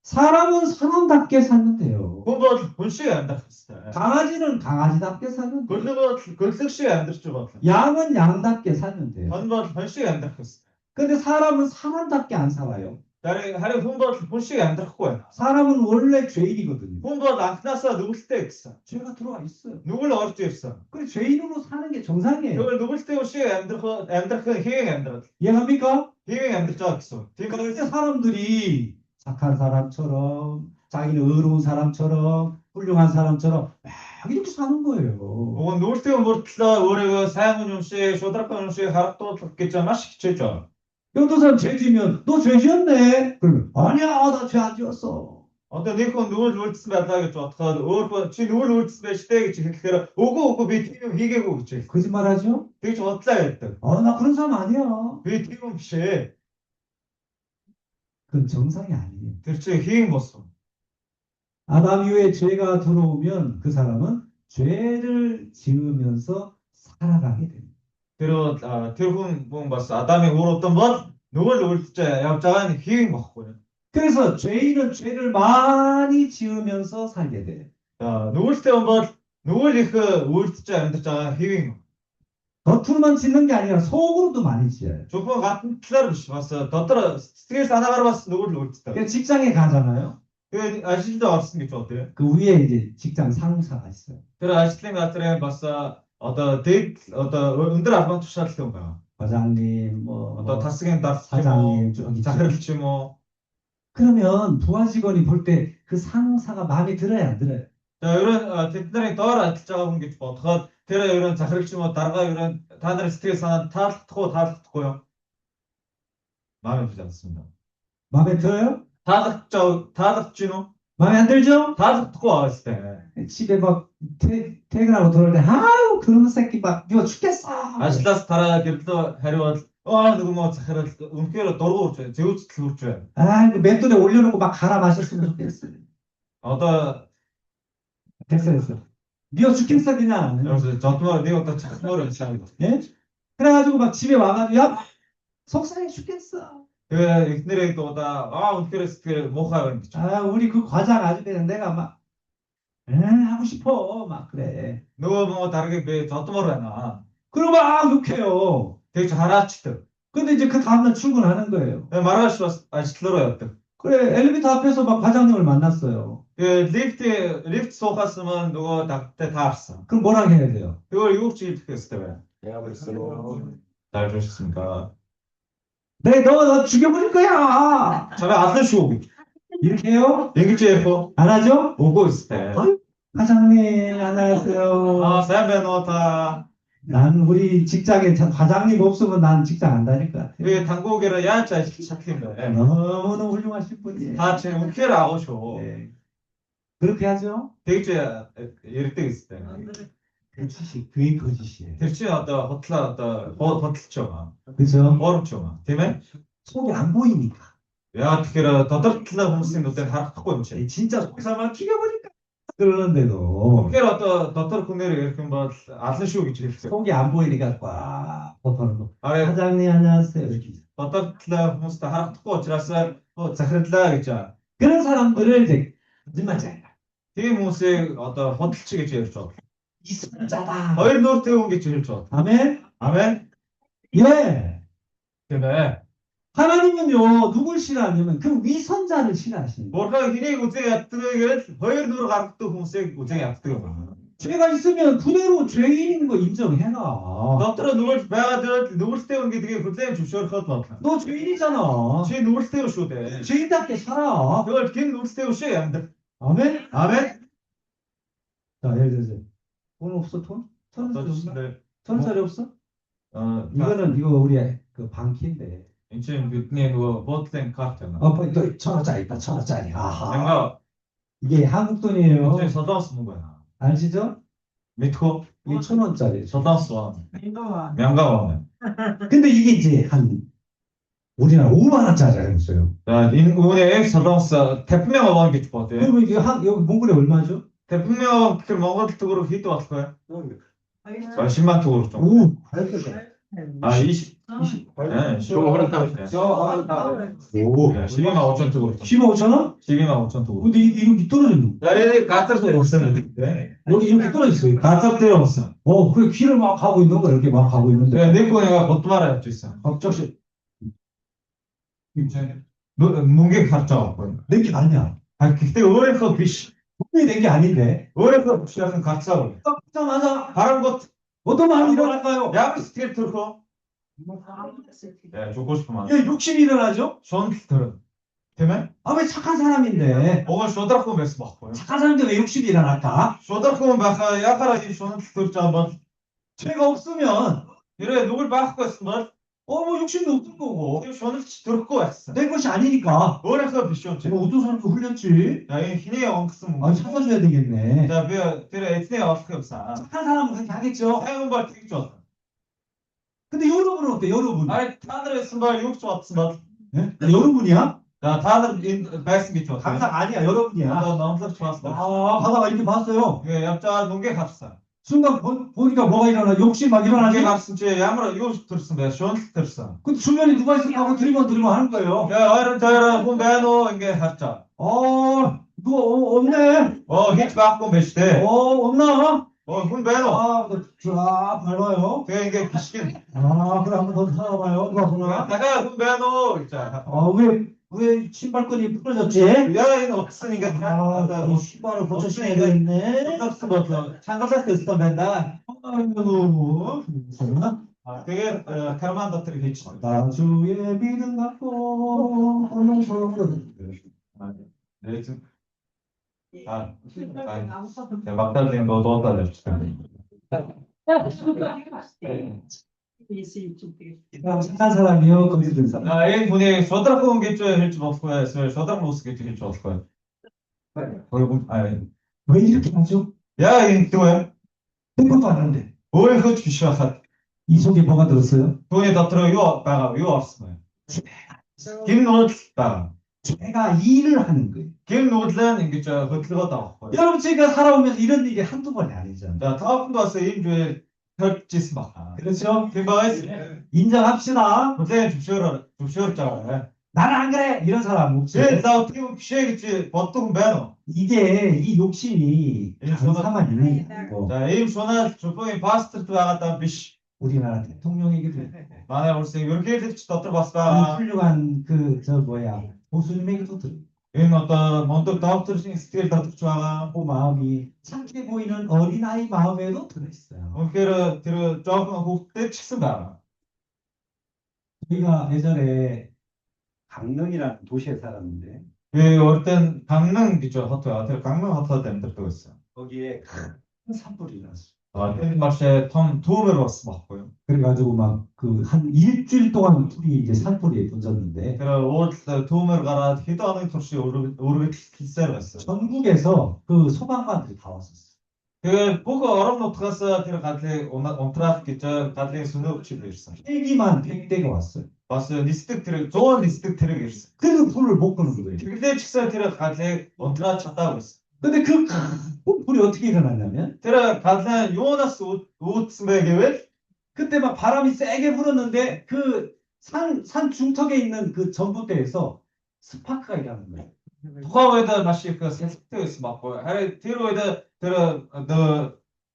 사람은 사람답게 살는데요. хүн бол хүн шиг амьдрах хэрэгтэй. 강아지는 강아지답게 살는데. гөлөг бол гөлөг шиг амьдрч байгаа. 양은 양답게 살는데요. хон бол хон шиг амьдрах хэрэгтэй. 근데 사람은 사람답게 안 살아요. харин хүн бол хүн шиг амьдрахгүй байна. 사람은 원래 죄인이거든요. хүн бол анхнаасаа нүгэлтэй гэсэн. 죄가 들어와 있어요. нүгэл орж ирсэн. 그래 죄인으로 사는 게 정상이에요. тэгвэл нүгэлтэй хүн шиг амьдрах хийгийн амьдрал. 이해합니까? хийгийн амьдрж байгаа гэсэн. Тийм 그런데 учраас 사람들이 착한 사람처럼 자기는 의로운 사람처럼 훌륭한 사람처럼 막 이렇게 사는 거예요. уг нь нүгэлтэй хүн мөртлөө өөрийгөө сайн хүн юм шиг, шударга хүн шиг харагдуулах гэж маш хичээж байгаа. 어떤 사람 죄 지으면 너 죄 지었네. 그러면 아니야 나 죄 안 지었어. Одоо нэг хүн нүгэл үлдсэн байлаа гэж бодоход өөр чи нүгэл үлдсэн байж тээ гэж хэлэхээр үгүй би тийм юм хийгээгүй гэж хэлсэн. 거짓말하죠? тэгж бодлаа гэдэг. 나 그런 사람 아니야. Би тийм юм биш ээ. 그건 정상이 아니에요. Тэр чи хийм болсон. 아담 이후에 죄가 들어오면 그 사람은 죄를 지으면서 살아가게 됩니다. Тэр хүн бас Адамын үр удам бол нүгэл үлдэж явж байгаа нь хийм бохгүй. 그래서 죄인은 죄를 많이 지으면서 살게 돼요. 누굴 때 бол 누굴 их үлдэж амьдарч байгаа хэвийн 겉으로만 짓는 게 아니라 속으로도 많이 지어요. зөвхөн гадна талаар биш бас дотор сэтгэл санаагаар бас 누굴 үлддэг. 그러니까 직장에 가잖아요. Тэгээд ажилд орсон гэж бодъё. 그 위에 이제 직장 상사가 있어요. Тэр ажлын газрын бас одоо дэд одоо өндөр албан тушаалтай хүн байна. 과장님 뭐 Одоо тасгийн дарс ч юм уу, 사장님 저기 захирал ч юм уу. 그러면 부하 직원이 볼 때 그 상사가 마음에 들어요, 안 들어요? За ерөн тэдний доор ажиллаж байгаа хүн гэж бодоход тэр ерөн захирал ч юм уу дарга ерөн та нарын сэтгэл санаанд таалагдахгүй юу? 마음에 들지 않습니다. 마음에 들어요? 타닥 진호? 마음에 안 들죠? 타닥 듣고 왔을 때. 집에 막 퇴근하고 들어올 때 아유 그런 새끼 막 미워 죽겠어. 아실라스 타라 길도 하려고 누구 뭐 захирал үнхээр дургуурч байна. Зөөцөл хүрч байна. 그 맷돌에 올려놓고 막 갈아 마셨으면 좋겠어. Одоо 됐어. 미워 죽겠어 그냥. 여기서 저도 네 어떤 착모를 시작해. 예? 그래가지고 막 집에 와가지고 야 속상해 죽겠어. 그 эхнэрээ дуудаа үнхээр сэтгэл муухай байна гэж. 우리 그 과장 아주 그냥 내가 막 하고 싶어 막 그래. нөгөө 뭐 даргаыг би зодмоор байна. 그러고 막 욕해요. тэгж хараачдаг. 근데 이제 그 다음날 출근하는 거예요. маргааш бас ажил руу явдаг. 그래 엘리베이터 앞에서 막 과장님을 만났어요. 그 лифт суухаас өмнө нөгөө дагтай таарсан. 그럼 뭐라고 해야 돼요? 그걸 юу ч хэлэх ёстой байна. 잘 들으셨습니까? 너 죽여버릴 거야. 저를 아는 쇼. 이렇게 해요? engage 해요. 안 하죠? 오고 있을 때. 과장님 안녕하세요. 쌤배노다. 난 우리 직장에 과장님 없으면 난 직장 안 다닐 것 같아요. 왜 당국에는 야자 시작했네. 너무너무 훌륭하신 분이에요. 다 지금 웃기를 하고 쇼. 네. 그렇게 하죠? 되게 이럴 때 있을 때. 거짓이, 그게 거짓이에요. Тэр чинь одоо хотлоо одоо бодолч байгаа. 그죠? Боромч байгаа. Тийм ээ? 속이 안 보이니까. Яагаад тэгэхээр доторх талаа хүмүүсийн нүдээр харагдахгүй юм чинь. 진짜 속이 사람 튀겨버릴까? 그러는데도 Тэгэхээр одоо дотор хүнээр ярих юм бол алан шүү гэж хэлсэн. 속이 안 보이니까 꽉 덮어놓은 거. А 사장님 안녕하세요. 이렇게. дотор талаа хүмүүст харагдахгүй учраас захирлаа гэж байгаа. 그런 사람들을 이제 거짓말쟁이. Тийм хүмүүсийг одоо худалч гэж ярьж байгаа. 이선자다. Хоёр нүүртэй хүн гэж хэлж байгаа. 아멘. 아멘. 예. Тийм ээ. 하나님은요, 누굴 싫어하냐면 그 위선자를 싫어하시는 거예요. Бурхан хэнийг үзэг яддаг гэж хоёр нүүр гаргадаг хүмүүсийг үзэг яддаг юм. 죄가 있으면 그대로 죄인인 거 인정해라. Дотор нүгэл байгаад нүгэлтэй хүн гэдгийг хүлээн зөвшөөрөхөд бодлоо. 너 죄인이잖아. Чи нүгэлтэй шүү дээ. 죄인답게 살아. Тэгвэл гин нүгэлтэй шүү яндаг. 아멘. 아멘. 자, 예를 들어서 돈 없어 돈? 천 원짜리 없어? Одоо 천 원짜리 없어? 이거는 이거 우리 그 방키인데. энэ чинь бидний нөгөө буудлын карт байна. 천 원짜리 있다. 천 원짜리. 아하. Мянга 이게 한국 돈이에요. энэ солонгос мөнгө байна. 아시죠? Мэдхүү 이게 천 원짜리. солонгос вон. Мянга вон. 근데 이게 이제 한 우리나라 5만 원짜리가 있어요. За энэ үүнийг солонгос 50,000 вон гэж бодъё. 그러면 이게 여기 몽골에 얼마죠? 50,000 гэхээр Монгол төгрөг хэд болох вэ? За 10만 төгрөг. 오, 알겠어. А 20. 20. 네, 15. 오, 12만 5천 төгрөг. 15, 5천 원? 12만 5천 төгрөг. 근데 이렇게 떨어졌노? За энэ газар 없었는데. 여기 이렇게 떨어졌어요. газар дээр 없어. 그 길을 막 가고 있는 거 이렇게 막 가고 있는데 내가 내 거내가 곧말아 할수 있어. 갑자기 문게 харж 내게 아니야. 아 гэхдээ өөрийнхөө биш. 분명히 낸 게 아닌데. өөрийнхөө бишээс гарцаа. 맞아. Харан гот 어떤 마음이 일어날까요? ямар сэтгэл төрхөө? 죽고 싶으면 예, 욕심이 일어나죠? шунал төрön. Тийм ээ? 아, 왜 착한 사람인데? Уг шудрах хүн байсан байхгүй юу? 착한 사람인데 왜 욕심이 일어날까? Шудрах хүн байхаа яхаараа энэ шунал төрж байгаа бол 죄가 없으면 тэрэ нүгэл байхгүй байсан бол 뭐 욕심도 없는 거고 тэр шуналч төрөхгүй байсан. 내 것이 아니니까 өөрийнхөө биш юм чи. 제가 어떤 사람도 흘렸지? За энэ хиний онгосон 아, мөн. 찾아줘야 되겠네. За би тэр эзний олох юмсан. 착한 사람은 그렇게 하겠죠? сайн хүн бол тэгж болно. 근데 여러분은 어때? 여러분? 아니 та нар байсан бол юу ч бодсон бол 예? 여러분이야? за та нар энэ байсан гэж бодлоо. 항상 아니야, 여러분이야. Одоо номлогч 봤어. 아, 바다가 이렇게 봤어요. 이게 явж байгаа нүнгээ харсан. 순간 보니까 뭐가 일어나? 욕심 막 нүнгээ 일어나지? харсан чи ямар юу төрсөн бэ? Шунал төрсөн. 근데 주변에 누가 있을까 하고 들이면 하는 거예요. 야 ойрон тойрон хүн байна уу ингээ харчаа. 누가 없네. Хийж байхгүй юм байна шүү дээ. 없나? Хүн байна уу? 쫙 밟아요. Тэгээ ингээ гიშгэн. 그래 한번 더 찾아봐요. 누가 보나? Дахиад хүн байна уу гэж. 왜 신발끈이 부러졌지? Яа энэ утсан ингээ 이 신발을 고쳐 신어야 되겠네. утсан бодлоо. Чангалаас өссөн байна да. 아이고, Тэгээд карман дотор хийж байна. 나 주의 믿음 갖고 오는 Дэйсэн. Тэгээ багтаалын дуудаад явчихсан. 착한 사람이요, 거짓된 사람. Энэ хүний шудрах хүн гэж хэлж болох бай, эсвэл шудрах ус гэж хэлж болох бай. 왜 이렇게 하죠? Яа энэ тэгвэ? 생각도 안 하는데. Өөрийнхөө ч биш байхад 이 속에 뭐가 들었어요? түүний дотор юу байгаа, юу орсон бэ? Гин нуудлал байгаа. 제가 일을 하는 거예요. Гин нуудлаа ингэж хөдөлгөөд байгаа байхгүй. 여러분, 제가 살아오면서 이런 일이 한두 번이 아니잖아요. За тоохонд бас ийм зүйл төржсэн байна. 그렇죠? Тийм байгаас 인정합시다. хүлээн зөвшөөрж байгаа. 나는 안 그래. 이런 사람 없지. Тэгэл зав тийм биш ээ гэж боддог хүн байна уу? 이게 이 욕심이 예, 강사만 있는 게 아니고 За ийм шунал чулуугийн пасторт байгаадаа биш. 우리나라 대통령에게도 Манай улсын ерөнхийлөгч дотор бас 이 байгаа. 훌륭한 교수님에게도 들어요. Энэ одоо мондөг докторийн сэтгэл татвч байгаа. 그 마음이 착해 보이는 어린아이 마음에도 들어있어요. Үнэхээр тэр жоохон хүүхдтэй ч гэсэн байгаа. 저희가 예전에 강릉이라는 도시에 살았는데 Би урд нь Гангнам гэж хот байгаа. Тэр Гангнам хотод амьдардаг байсан. 거기에 큰 산불이 났어요. Тэр маш том түүмэр болсон байхгүй юу? 그래가지고 막 그 한 일주일 동안 불이 이제 산불이 번졌는데 Тэр уудлаа түүмэр гараад хэдэн хоногийн турш өргөдөлсээр байсан. 전국에서 그 소방관들이 다 왔었어요. Тэгээд бүх орон нутгаас тэр галыг унтраах гэж галын сүнөөгч ирсэн. 헬기만 100대가 왔어요. Бас нисдэг тэр 100 нисдэг тэрэг ирсэн. 그래서 불을 못 끄는 거예요. Тэглээ ч гэсэн тэр галыг унтрааж чадаагүй байсан. 근데 그 큰 불이 어떻게 일어났냐면 Тэр галын юунаас үүдсэн бэ гэвэл 그때 막 바람이 세게 불었는데 그 산 중턱에 있는 그 전봇대에서 스파크가 일어나는 거예요. тухайн үед маш их салхитай байсан байхгүй. Харин тэр үед тэр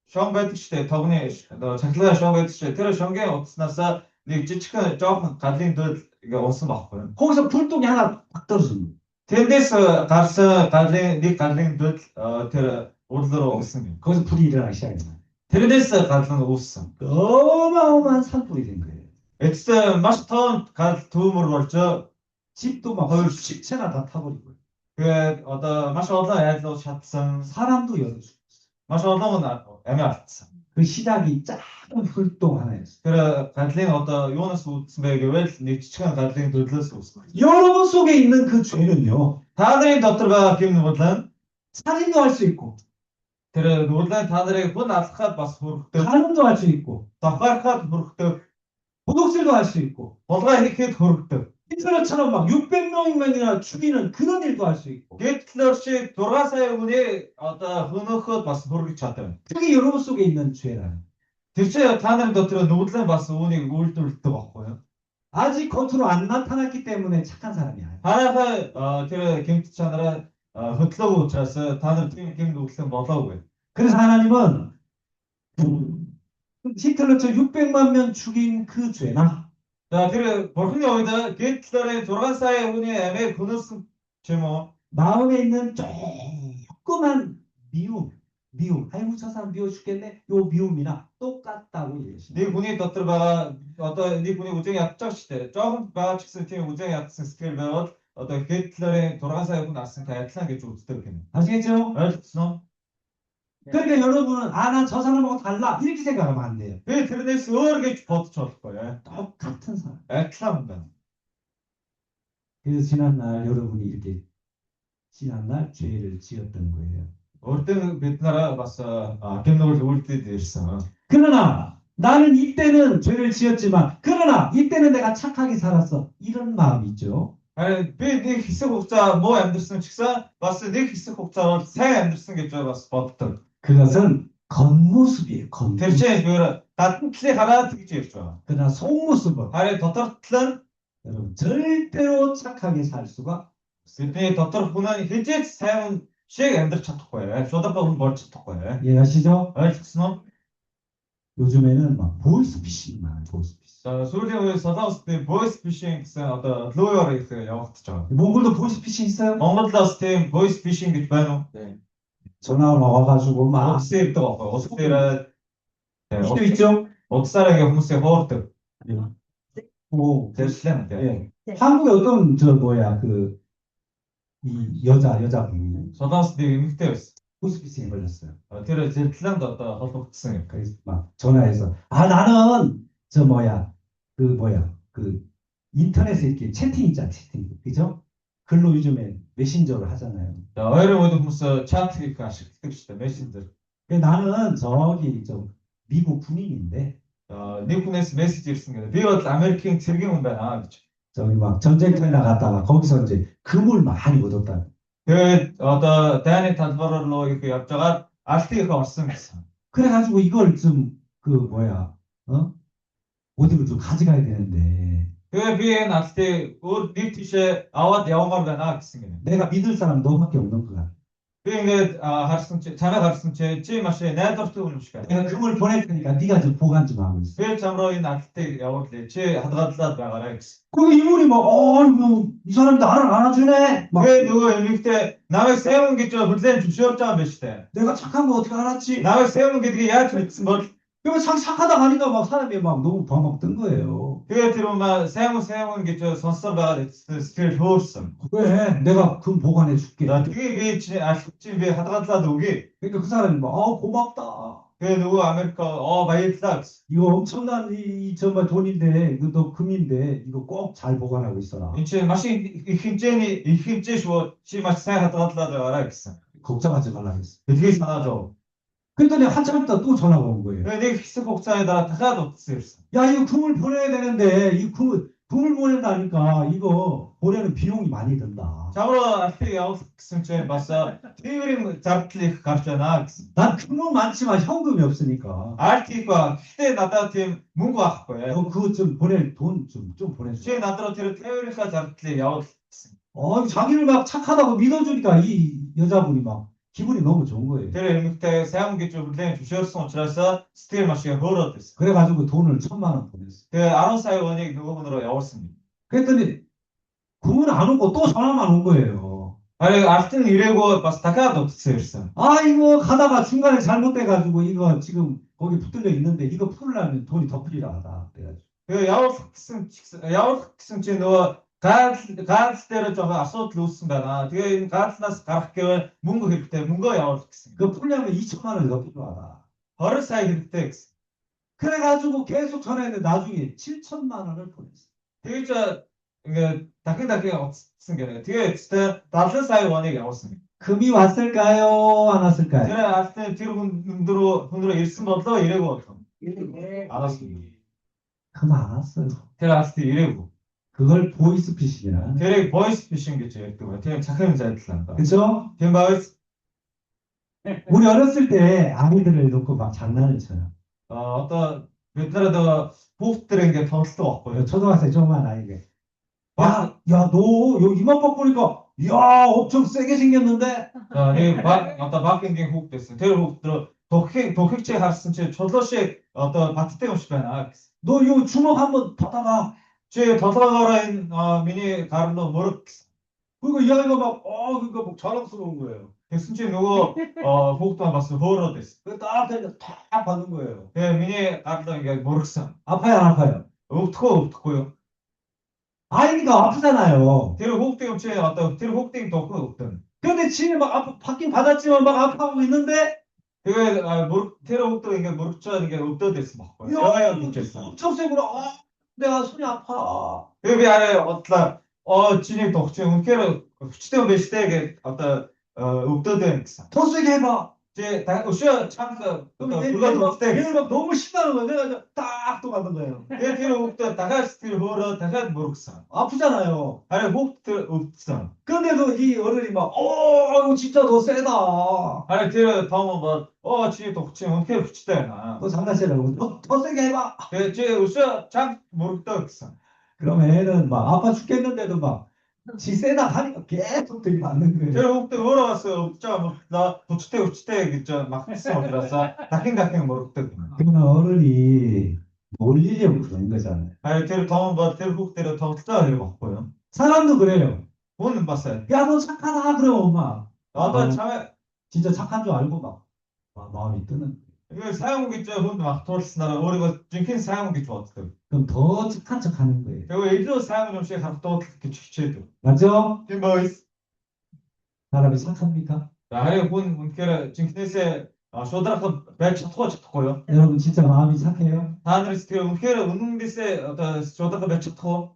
шон байдаг штэ тогны цахилгаан шон байдаг штэ тэр шонгийн утаснаас нэг жижигхэн жоохон галын дөөл ингээ унсан байхгүй. 거기서 불똥이 하나 딱 떨어집니다. Тэндээс гарсан галын дөөл тэр урал руу унсан юм. 거기서 불이 일어나기 시작합니다. Тэрнээс гал нь үүссэн. 어마어마한 산불이 된 거예요. Эцэст маш том гал түүмөр болж 집도 막 거의 시체가 다 타버리고요. тэгээд одоо маш олон айлууд шатсан, 사람도 열어 죽었어요. маш олон амиа алдсан. 그 시작이 작은 불똥 하나였어요. Тэр галын одоо юунаас үүдсэн бэ гэвэл нэг жижигхэн галын дөдлөөс үүссэн. 여러분 속에 있는 그 죄는요. Та нарын дотор байгаа гэм нүглэн 살인도 할 수 있고, тэр нүглэн та нарыг хүн алхахад бас хүрхдэг, 간음도 할 수 있고, давхархад хүрхдэг, 도둑질도 할 수 있고, булгаа хийхэд хүрхдэг. 히틀러처럼 막 600명이나 죽이는 그런 일도 할 수 있고. Гитлер шиг 6 сая хүний одоо хөнөөхөд бас хүргэж чадав. 그게 여러분 속에 있는 죄라는. Тэр чинь та нарын дотор нүглэн бас үүнийг үйлдвэрлэдэг байхгүй юу? 아직 겉으로 안 나타났기 때문에 착한 사람이 아니에요. Харахаа тэр гэмт чанараа хөдлөөгүй учраас та нар тийм гэмт нүглэн болоогүй. 그래서 하나님은 히틀러처럼 600만 명 죽인 그 죄나 За тэр бурхны үед Гитлерийн 6 сая хүний амийг хөнөөсөн ч юм уу? 마음에 있는 조그만 미움. 아이고 저 사람 미워 죽겠네. 요 미움이나 똑같다고 얘기했어요. Нэг хүний дотор байгаа одоо нэг хүний үзэн ядчих штэ. Жохон байгаа ч гэсэн тийм үзэн ядсан сэтгэл байвал одоо Гитлерийн 6 сая хүн алсантай адилхан гэж үздэг юм. 아시겠죠? Ойлгосноо? 그러니까 여러분은 난 저 사람하고 달라 이렇게 생각하면 안 돼요. Би тэрнээс өөр гэж бодож болохгүй. 똑같은 사람. Адилхан байна. 그래서 지난날 여러분이 이렇게 지난날 죄를 지었던 거예요. Өөртөө бид нараа бас гэмнүүл үлдээд ирсэн. 그러나 나는 이때는 죄를 지었지만 그러나 이때는 내가 착하게 살았어. 이런 마음이 있죠. Харин би нэг хэсэг хугацаа муу амьдсан ч гэсэн бас нэг хэсэг хугацаа бол сайн амьдсан гэж бас боддог. 그것은 겉모습이에요. Тэр 겉모습. чинь зүгээр гадна талыг хараад тэгж ярьж байгаа. 그러나 속모습은 Харин дотор тал нь 여러분 절대로 착하게 살 수가 бидний дотор хүн нь хизээч сайн шиг амьдрч чадахгүй. Шударга хүн болж чадахгүй. 이해하시죠? Ойлгосноо? 요즘에는 막 보이스피싱 많아요. 보이스피싱. За сүүлийн үед Солонгосын voice phishing гэсэн одоо лууяар их явагдаж байгаа. 몽골도 보이스피싱 있어요? Монголоос тийм voice phishing гэж байна уу? 전화 와가지고 막 Утас ирдэг байхгүй. Утас ирээд 있죠, 있죠? утасаараа ингээ хүмүүсээ хуурдаг. 오, Тэршлэн тийм. 예. 한국에 어떤 저 뭐야 그 이 여자분이 Солонгост нэг эмэгтэй байсан. 보이스피싱에 걸렸어요. Тэр зэрлэнд одоо холбогдсон юм. 그래서 막 전화해서 나는 저 뭐야 그 인터넷에 이렇게 채팅 있잖아 채팅 그죠? 글로 요즘에 메신저를 하잖아요. За ойрын үед хүмүүс чат хийх ашигладаг шүү дээ. Messenger. 근데 나는 저기 저 미국 군인인데 Нэг хүнээс мессеж ирсэн гэдэг. Би бол Америкийн цэргийн хүн байна гэж. 저기 막 전쟁터에 나갔다가 거기서 이제 금을 많이 얻었다. Тэгээд одоо дайны талбар руу их явж байгаа алтын их орсон гэсэн. 그래가지고 이걸 좀 그 뭐야 어디로 좀 가져가야 되는데 Тэгээд би энэ алтыг өөр нэг тийшээ аваад явмаар байна гэсэн гэнэ. 내가 믿을 사람 너밖에 없는 것 같아. Би ингээд чамайг харсан чи маш найдвартай хүн шиг байна. 내가 금을 보낼 테니까 네가 좀 보관 좀 하고 있어. Би чам руу энэ алтыг явуулъя. Чи хадгадлаад байгаарай гэсэн. 그 이분이 막 이 사람이 나를 안아주네. 막 Тэгээд нөгөө эмэгтэй намайг сайн хүн гэж хүлээн зөвшөөрж байгаа юм байна шүү дээ. 내가 착한 거 어떻게 알았지? Намайг сайн хүн гэдгийг яаж мэдсэн бол 그러면 착하다 가니까 막 사람이 막 너무 벙벙 뜬 거예요. тэгээд тэр хүмүүс сайн хүн гэж сонсоор байгаа сэтгэл хөөрсөн. 왜? 내가 금 보관해 줄게. За тэгээ би чи би хадгадлаад өгье. 그러니까 그 사람이 막 고맙다. Тэгээ нөгөө Америк баярлалаа гэсэн. 이거 엄청난 이 정말 돈인데 이거 너 금인데 이거 꼭 잘 보관하고 있어라. Энд чинь маш их хэмжээ шүү. Чи маш сайн хадгалаад байгаарай гэсэн. 걱정하지 말라 했어. Бидгийг санаад ов. 그랬더니 한참 있다 또 전화가 온 거예요. 내 히스 복사에다가 다가도 없었어. 야, 이거 금을 보내야 되는데, 이 금을 보낸다니까, 이거 보내는 비용이 많이 든다. 자고로 앞에 야구 승체 봤어. 테이블이 잡힐 갑잖아. 난 금은 많지만 현금이 없으니까. RT과 그때 나타 팀 문과 거야. 그거 좀 보낼 돈 좀 보내줘. 제 나타로 테이블이가 잡힐 야구. 자기를 막 착하다고 믿어주니까 이 여자분이 막 기분이 너무 좋은 거예요. 테레 그때 세운기 좀 불량 주셔서 오치라서 스틸 마시가 흘러댔어. 그래가지고 돈을 1,000만 원 보냈어. 그 아론사이 원이 그분으로 야웠습니다. 그랬더니 그분 안 오고 또 전화만 온 거예요. 아니 아무튼 이래고 봤을 다가도 없었어. 아, 이거 가다가 중간에 잘못돼가지고 이거 지금 거기 붙들려 있는데 이거 풀려면 돈이 더 필요하다. 그래가지고. 그 야구 승체 너 가스 때를 좀 아소트 웃습니다. 그 가스나스 가르쳐 문거 그때 문거 야구 승. 그거 풀려면 2,000만 원이 더 필요하다. 허를 사이 그때 그래가지고 계속 전화했는데 나중에 7,000만 원을 보냈어. 되게 저 이게 다케다케 없은 게 되게 진짜 다른 사이 원이 야웠습니다. 금이 왔을까요? 안 왔을까요? 제가 봤을 때 뒤로 분들로 일승부터 이래고 안 왔습니다. 금 안 왔어요. 제가 봤을 때 이래고 그걸 보이스피싱이라. 되게 보이스 피싱 게 제일 또 되게 착한 잘 틀린다. 그죠? 되게 보이스 우리 어렸을 때 아이들을 놓고 막 장난을 쳐요. 어떤 베트라도 호흡들은 게 덩스도 없고요. 초등학생 조그만 아이게. 막 너 이마박 보니까, 야, 엄청 세게 생겼는데? 어떤 바뀐 호흡 됐어. 되게 호흡 들어 독핵제 할슨 제 저도시 어떤 바트 때문에 싶어나. 너 이거 주먹 한번 받아봐. 제 더사가라인 미니 가르노 모르. 그리고 이 아이가 그러니까 막 자랑스러운 거예요. 순치 누구 호흡도 봤어 호러 됐어. 딱 되니까 탁 받는 거예요. 미니 가르노 이게 모르겠어. 아파요, 안 아파요? 없고요. 아이니까 아프잖아요. 뒤로 호흡 때문에 어떤 뒤로 호흡 때문에 더 없던. 근데 지금 막 받긴 받았지만 막 아파하고 있는데, 그게 테러 호흡도 이게 모르겠죠 이게 없던 됐어 막. 야, 있겠어. 엄청 세구나. 내가 손이 아파. 여기 아래 어떤 진입 독점 은케로 후치대 베시대게 어떤 없던 됐어. 더 세게 해봐. 제 우슈 창스 그럼 불가 독대. 얘는 막 너무 신나는 거야. 내가 딱또 받는 거예요. 내 뒤로 호흡도 다가 스틸 호러 다가 모르겠어. 아프잖아요. 아래 호흡도 없어. 근데도 이 어른이 막, 이거 진짜 너 세다. 아래 뒤로 다음은 진입 독점 은케로 후치대나. 너 장난치라고. 더 세게 해봐. 제 우슈 창 모르겠다 했어. 그러면 애는 막 아파 죽겠는데도 막, 지 세다 하니까 계속 들이받는 거예요. 제가 그때 물어봤어요. 없자 나 후치대 그저 막 했어 그래서 다킹 모르겠다. 그러면 어른이 놀리려고 그런 거잖아요. 아니 뒤로 다음은 뒤로 호흡대로 더 쓰다를 먹고요. 사람도 그래요. 보는 봤어요. 야, 너 착하다. 그러면 막, 어떤 참에 진짜 착한 줄 알고 막 마음이 뜨는. 이거 사용기 저 혼자 막 토르스나라 우리가 지금 사용기 좋았거든. 그럼 더 착한 척 하는 거예요. 그리고 일도 사용 좀씩 하고 또 그렇게 취해도. 맞죠? 김보이스. 사람이 착합니까? 아래 본 문케라 지금 그때 쇼드라서 배치 토고요. 여러분 진짜 마음이 착해요? 하늘 스티어 문케라 운동비세 어떤 쇼드라서 배치 토.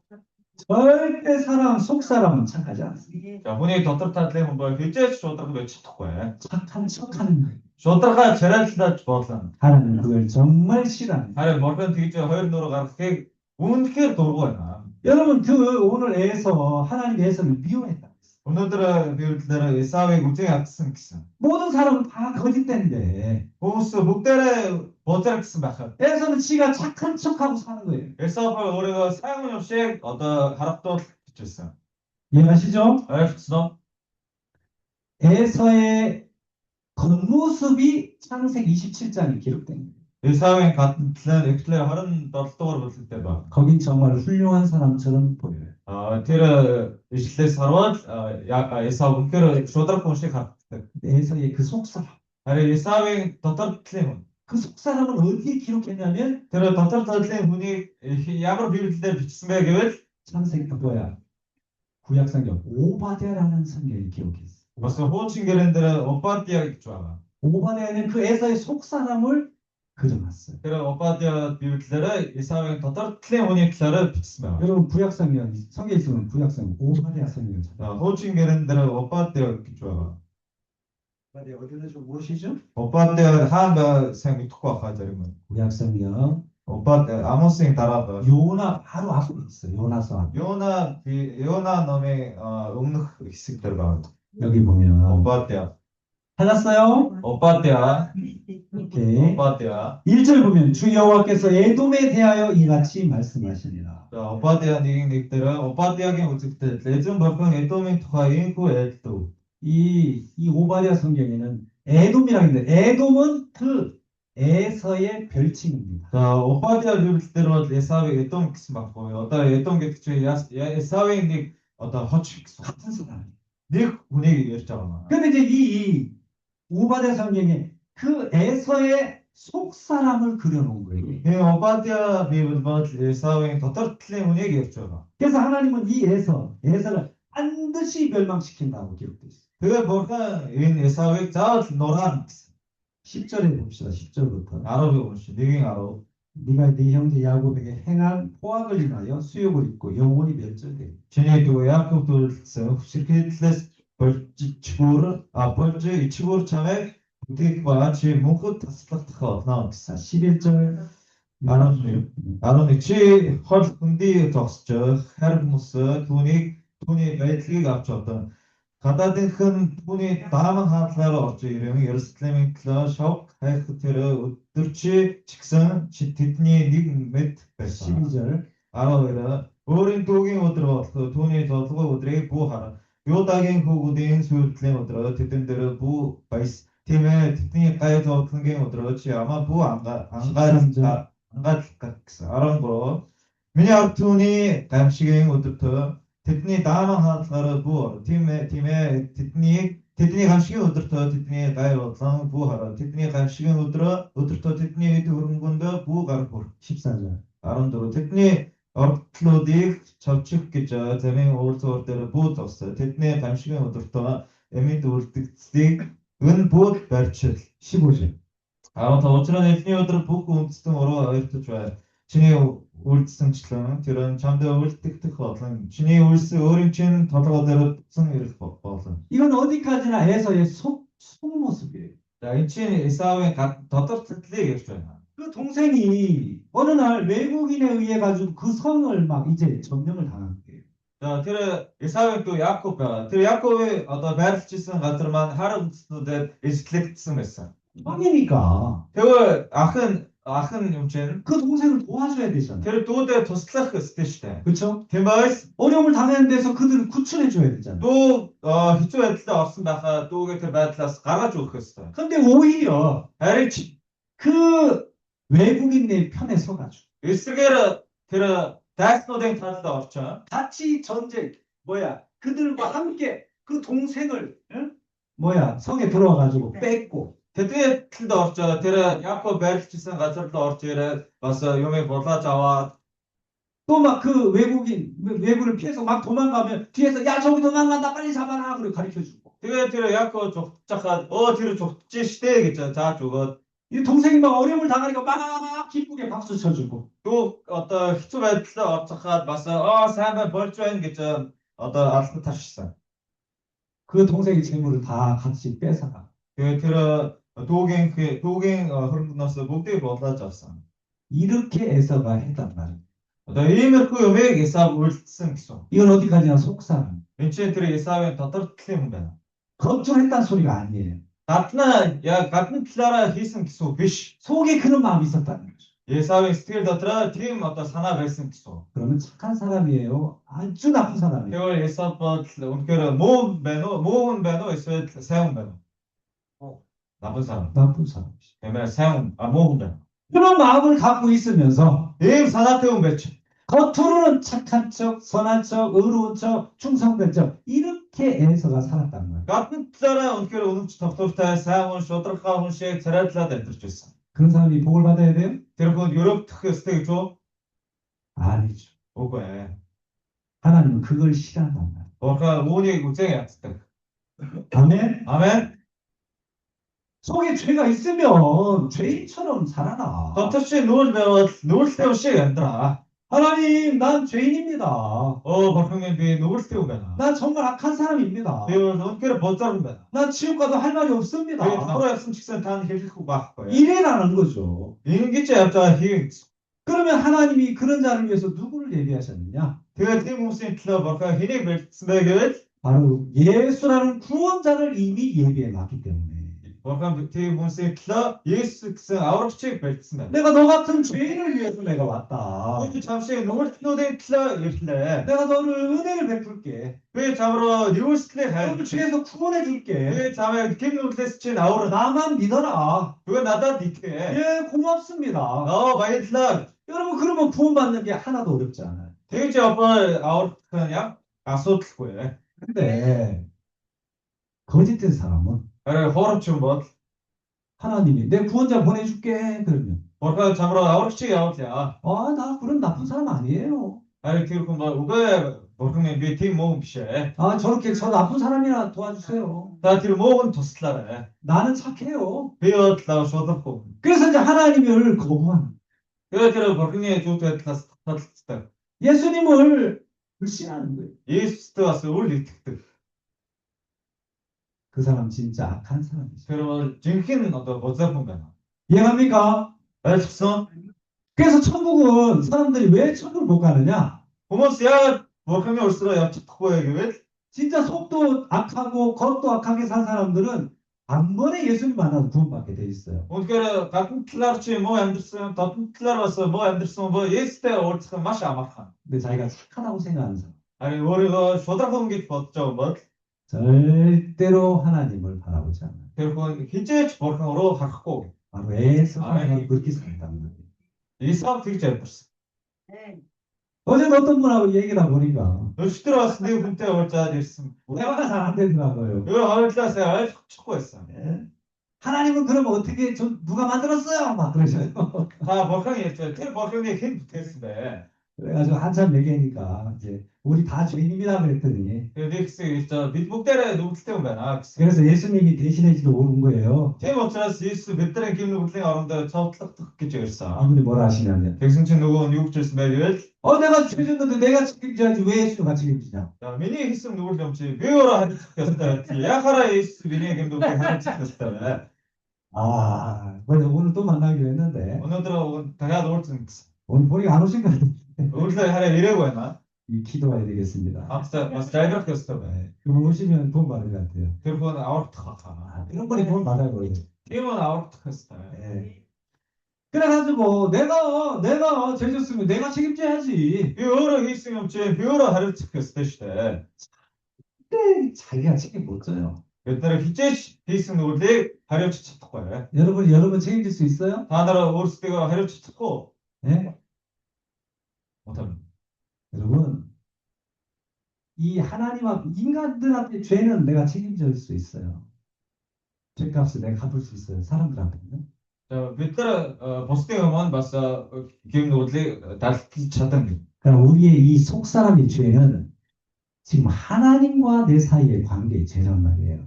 절대 속 사람은 착하지 않습니다. 자, 본인이 덧떨타틀레면 글자 쇼드라서 배치 토고요. 착한 척하는 거예요. 쇼드라가 제라치다 좋았던. 하나님 그걸 정말 싫어합니다. 아래 머편 뒤에 허연 노로가 그게 운케 돌고야. 여러분 오늘 애에서 하나님 애에서를 미워했다. 오늘들은 비올들은 사회 국정에 악승기서. 모든 사람은 다 거짓된데 보스 목대를 버텨스 막한. 애에서는 지가 착한 척하고 사는 거예요. 일사업을 우리가 사용 없이 어떤 하락도 붙였어. 이해하시죠? 알겠어? 에서의 겉모습이 창세기 27장에 기록된 거예요. 이 사회 같은 엑슬레 하는 더스토어를 봤을 때 봐. 거긴 정말 훌륭한 사람처럼 보여요. 테러 이실레 사원 에사우 문케를 쇼드라콘시 갔. 에서의 그 속사람. 아래 이 사회 더떨틀레몬. 그 속사람은 어디에 기록했냐면 테러 더떨틀레 분이 야브로 비빌때 비치스메 교회 창세기 구약성경 오바댜라는 성경이 기록했어. 무슨 호칭게렌들은 오빠띠아 좋아. 오바댜는 그 에서의 속사람을 그려놨어요. 그런 오빠띠아 비빌때를 이 사회 더떨틀레몬이 기사를 비치스메. 여러분 구약성경 성경에 있으면 구약성경 오바댜 성경을 찾아. 호칭게렌들은 오빠띠아 좋아. 어디서 좀 무엇이죠? 오빠 때 한가 생 밑과 가자리면. 구약성경 오빠 때 아모스ing 달아봐. 요나 바로 앞에 있어. 요나서 앞에. 요나 놈의 음악 있을 때가. 여기 보면 오빠 때야. 찾았어요? 오빠 때야. 오케이. 오빠 때야. 1절 보면 주 여호와께서 에돔에 대하여 이같이 말씀하시니라. 자, 오빠 때야 닉들은 오빠 때야긴 어쨌든 레전 벌건 에도민 투하인 그 에도. 이 오바댜 성경에는 에돔이라고 있는데 에돔은 그 에서의 별칭입니다. 자, 오빠 때야 류대로 에사웨 에돔 키스 맞고 어떤 에돔 게트치 에사웨 닉 어떤 허치 키스 같은 사람. 닉 분위기 있잖아. 근데 이제 이 오바댜 성경에 그 에서의 속 사람을 그려놓은 거예요. 이 오빠 때야 비브드 에사웨 더터 틀린 분위기 있잖아. 그래서 하나님은 이 에서를 반드시 멸망시킨다고 기록되어 있어요. 그게 뭐가 인 에사웨 자 노란 10절에 봅시다. 10절부터. 아랍이 오시 닉잉 아랍. 네가 네 형제 야곱에게 행한 포악을 인하여 수욕을 입고 영원히 멸절되. Чиний дүү Яаков төлөвлөсөн хүчирхийллээс болж ичгүүр чамайг бүтээх ба чи мөнхөд таслах болно 자, гэсэн. 11절. 11 чи хол хөндий зогсож хайр хүмүүс түүний байдлыг авч одоо гадаадынхан түүний дааман хаадлаараа орж ирэв Иерусалимын төлөө шог хайх тэр өдөр чи ч гэсэн тэдний нэг мэд байсан. 12절. 12 өөрийн дүүгийн өдөр болох түүний золгой өдрийг бүү хар. Юудагийн хүүгүүдийн сүрдлийн өдрөө тэдэн дээр бүү баяс. Тийм ээ тэдний гай зовлонгийн өдрөө чи амаа бүү ангаалах гэсэн. 13 миний ард түүний гамшигын өдөртөө тэдний дааман хаалгаар бүү. Тийм ээ тэдний гамшигын өдөртөө тэдний гай бодлон бүү хар. Тэдний гамшигын өдөртөө тэдний эд хөрөнгөндөө бүү гар бүр. 14절. 14 тэдний ордлуудыг чавчих гэж замын уурзуур дээр бүү зогсоо. Тэдний гамшигын өдөртөө эмэд үлдэгцлийг өн бүүд барьчил. 15절. Учир нь эхний өдөр бүх үндэстэн уруу ойртож бай. Чиний үлдсэнчлэн тэр нь чамд үлддэх болон чиний үлс өөрийн чинь толгой дээр бүтсэн ирэх болно. 이건 어디까지나 에서의 속모습이에요. За энэ чинь Эсавын тодор сэтгэлийг ярьж байна. 그 동생이 어느 날 외국인에 의해 가지고 그 성을 막 이제 점령을 당한 거예요. За тэр Эсавын дүү Яаков байгаа. Тэр Яаковыг одоо байрлаж исэн газар маань хар үндэстнүүдэд эзлэгдсэн байсан. 형이니까 Тэгвэл ах нь юм чинь 그 동생을 도와줘야 되잖아. тэр дүүдэд туслах ёстой шүү дээ. 그렇죠? Тийм байс 어려움을 당하는 데서 그들을 구출해 줘야 되잖아. дүү хэцүү байдлаа орсон байхаа дүүгээ тэр байдлаас гаргаж өгөх ёстой. 근데 오히려 Харин ч 그 외국인의 편에 서가지고 эсрэгээр тэр дайснуудын талд орчоо. 같이 전쟁 그들과 함께 그 동생을 성에 들어와가지고 뺏고 Тэдний талд орчоо тэр Яаков байрлаж исэн газар руу орж ирээд бас юмыг булааж аваад 또 막 그 외국을 피해서 막 도망가면 뒤에서 야 저기 도망간다 빨리 잡아라 그리고 가르쳐주고 тэгээ тэр Яаков 죽чихад тэр 죽지 штэ гэж зааж өгөөд 이 동생이 막 어려움을 당하니까 막 기쁘게 박수 쳐주고 дүү одоо хэцүү байдлаа орцоход бас сайн бай болж байна гэж одоо алдан таршсан. 그 동생의 재물을 다 같이 뺏어가. Тэгээ тэр дүүгийн хөрөнгнөөс бүгдийг булааж авсан. 이렇게 에서가 했단 말이에요. Одоо иймэрхүү юмыг Эсав үлдсэн гэсэн. 이건 어디까지나 속사람. Энд чинь тэр Эсавын дотор талын хүн байна. 겉으로 했다는 소리가 아니에요. гадна талаараа хийсэн гэсэн үг биш. 속에 그런 마음이 있었다는 거죠. Эсавын сэтгэл дотор тийм одоо санаа байсан гэсэн. 그러면 착한 사람이에요? 아주 나쁜 사람이에요? Тэгвэл Эсав бол үнэхээр муу хүн байна уу эсвэл сайн хүн байна уу? 나쁜 사람. 나쁜 사람이죠. 그러면 сайн хүн муу хүн байна. 그런 마음을 갖고 있으면서 ийм санаатай хүн байж. 겉으로는 착한 척, 선한 척, 의로운 척, 충성된 척 이렇게 에서가 살았단 말이에요. гадна талаараа үнэхээр өнөмч тогтвортой сайн хүн, шударга хүн шиг царайдлаад амьдарч байсан. 그런 사람이 복을 받아야 돼요? Тэр хүн өрөвдөх ёстой гэж үү? 아니죠. Үгүй ээ. 하나님은 그걸 싫어한단 말이에요. Бурхан үүнийг үзэн яддаг. 아멘. 아멘. 속에 죄가 있으면 죄인처럼 살아라. дотор чи нүүр байвал нүүрэлтэй хүн шиг амьдраа. 하나님, 난 죄인입니다. Бурхан би нүгэлтэй хүн байна. 난 정말 악한 사람입니다. Би бол үнэхээр бодзоор хүн байна. 난 지옥 가도 할 말이 Би 없습니다. хамраа явсан ч гэсэн та нь хэлэхгүй байхгүй. 이래라는 거죠. Ингэж явж байгаа хийх. 그러면 하나님이 그런 자를 위해서 누구를 예비하셨느냐? Тэгээд тийм хүмүүсийн төлөө Бурхан хэнийг бэлдсэн бэ гэвэл 바로 예수라는 구원자를 이미 예비해 놨기 때문에. Бурхан тийм хүмүүсийн төлөө Есүс гэсэн аврагчийг бэлдсэн байна. 내가 너 같은 죄인을 위해서 내가 왔다. Бид чамшиг нүгэлтнүүдийн төлөө ирлээ. 내가 너를 은혜를 베풀게. Би чам руу нэгүслээ 너를 хайр. 죄에서 구원해 줄게. Би чамайг тэм нүглээс чинь авраа. 나만 믿어라. 그거 надад итгэе. 예, 고맙습니다. Баярлалаа. 여러분, 그러면 구원받는 게 하나도 어렵지 않아요. Тэгж явбал аврах нь яг асуудалгүй. 근데 거짓된 사람은 Харин хоорч юм бол 하나님이 내 구원자 보내줄게. 그러면 Бурхан чам руу аврагчийг явуулъя. 나 그런 나쁜 사람 아니에요. Харин тэр хүн бол үгүй Бурхан минь би тийм муу юм биш ээ. 저렇게 저 나쁜 사람이나 도와주세요. Та тэр мууг нь туслаарай. 나는 착해요. Би бол шудархгүй. 그래서 이제 하나님을 거부하는. Тэгээд тэр Бурханы зүйт байдлаас таталцдаг. 예수님을 불신하는 거예요. Есүстэй бас үл итгэдэг. 그 사람 진짜 악한 사람이죠. Тэр бол жинхэнэ одоо бузар хүн байна. 이해갑니까? Ойлгосон? 그래서 천국은 사람들이 왜 천국을 못 가느냐? Хүмүүс яагаад Бурханы өрсрөө явж чадахгүй гэвэл 진짜 속도 악하고 겉도 악하게 산 사람들은 단번에 예수님 만나서 구원받게 돼 있어요. үнэхээр гадна талаар чи муу амьдрсан, дотн талаар бас муу амьдрсан бо Есүстэй уулзах нь маш амархан. 근데 자기가 착하다고 생각하는 사람 Харин өөрийгөө шударга хүн гэж бодож байгаа бол 절대로 하나님을 바라보지 않아요. тэр хүн хизээч Бурхан руу харахгүй. 바로 에서가 그렇게 산다는 거예요. Исав тэгж амьдсан. 어제도 어떤 분하고 얘기를 보니까 Өчтөр бас нэг хүнтэй уулзаад ирсэн. 대화가 잘 안 되더라고요. өөр хоёулаас ойлгочихгүй байсан. 예? 하나님은 그러면 어떻게 누가 만들었어요? 막 그러셔요. Та Бурхан ярьж байгаа. Тэр Бурханы хэн бүтээсэн бэ? 그래가지고 한참 얘기하니까 이제 우리 다 죄인입니다 그랬더니 Тэгээд нэг хэсэг хэлж байгаа. Бид бүгдээрээ нүгэлтэй хүн байна гэсэн. 그래서 예수님이 대신해지러 오는 거예요. Тийм учраас Иесус бидний гим нүглийн орондоо цовдлогдох гэж ярьсан. 아무리 뭐라 하시냐면 Тэгсэн чинь нөгөө нь юу гэж хэлсэн бэ гэвэл 내가 죄졌는데 내가 책임져야지 왜 예수가 책임지냐. за миний хийсэн нүгэл юм чи би өөрөө хариуцах ёстой. Яхаараа Иесус миний гим нүглийг хариуцах ёстой вэ? 오늘 또 만나기로 했는데 Өнөөдөр дахиад уулзсан гэсэн. 오늘 보니까 안 오신 것 같은데 Өөрлөө хараа ирээгүй байна. 기도해야 되겠습니다. Хамтдаа бас залбирах ёстой байна. 그분 오시면 구원 받을 것 같아요. Тэр хүн аврагдах байна. 그런 분이 구원 받아야 돼요. Тийм нь аврагдах ёстой. 예. 그래가지고 내가 죄 졌으면 내가 책임져야지. Би өөрөө хийсэн юм чи би өөрөө хариуцах ёстой шүү дээ. 근데 자기가 책임 못 져요. Бид нэр хичээж хийсэн нүглийг хариуцах чадахгүй. 여러분 책임질 수 있어요? Та нараа өөрсдөө хариуцах чадахгүй. 예? 못합니다. 여러분 이 하나님 앞 인간들한테 죄는 내가 책임질 수 있어요. 죄값을 내가 갚을 수 있어요. 사람들 앞에는. За бид нар бусдын өмнө бас гим нүглийг дарлаж чадна. 그러니까 우리의 이 속사람의 죄는 지금 하나님과 내 사이의 관계의 죄란 말이에요.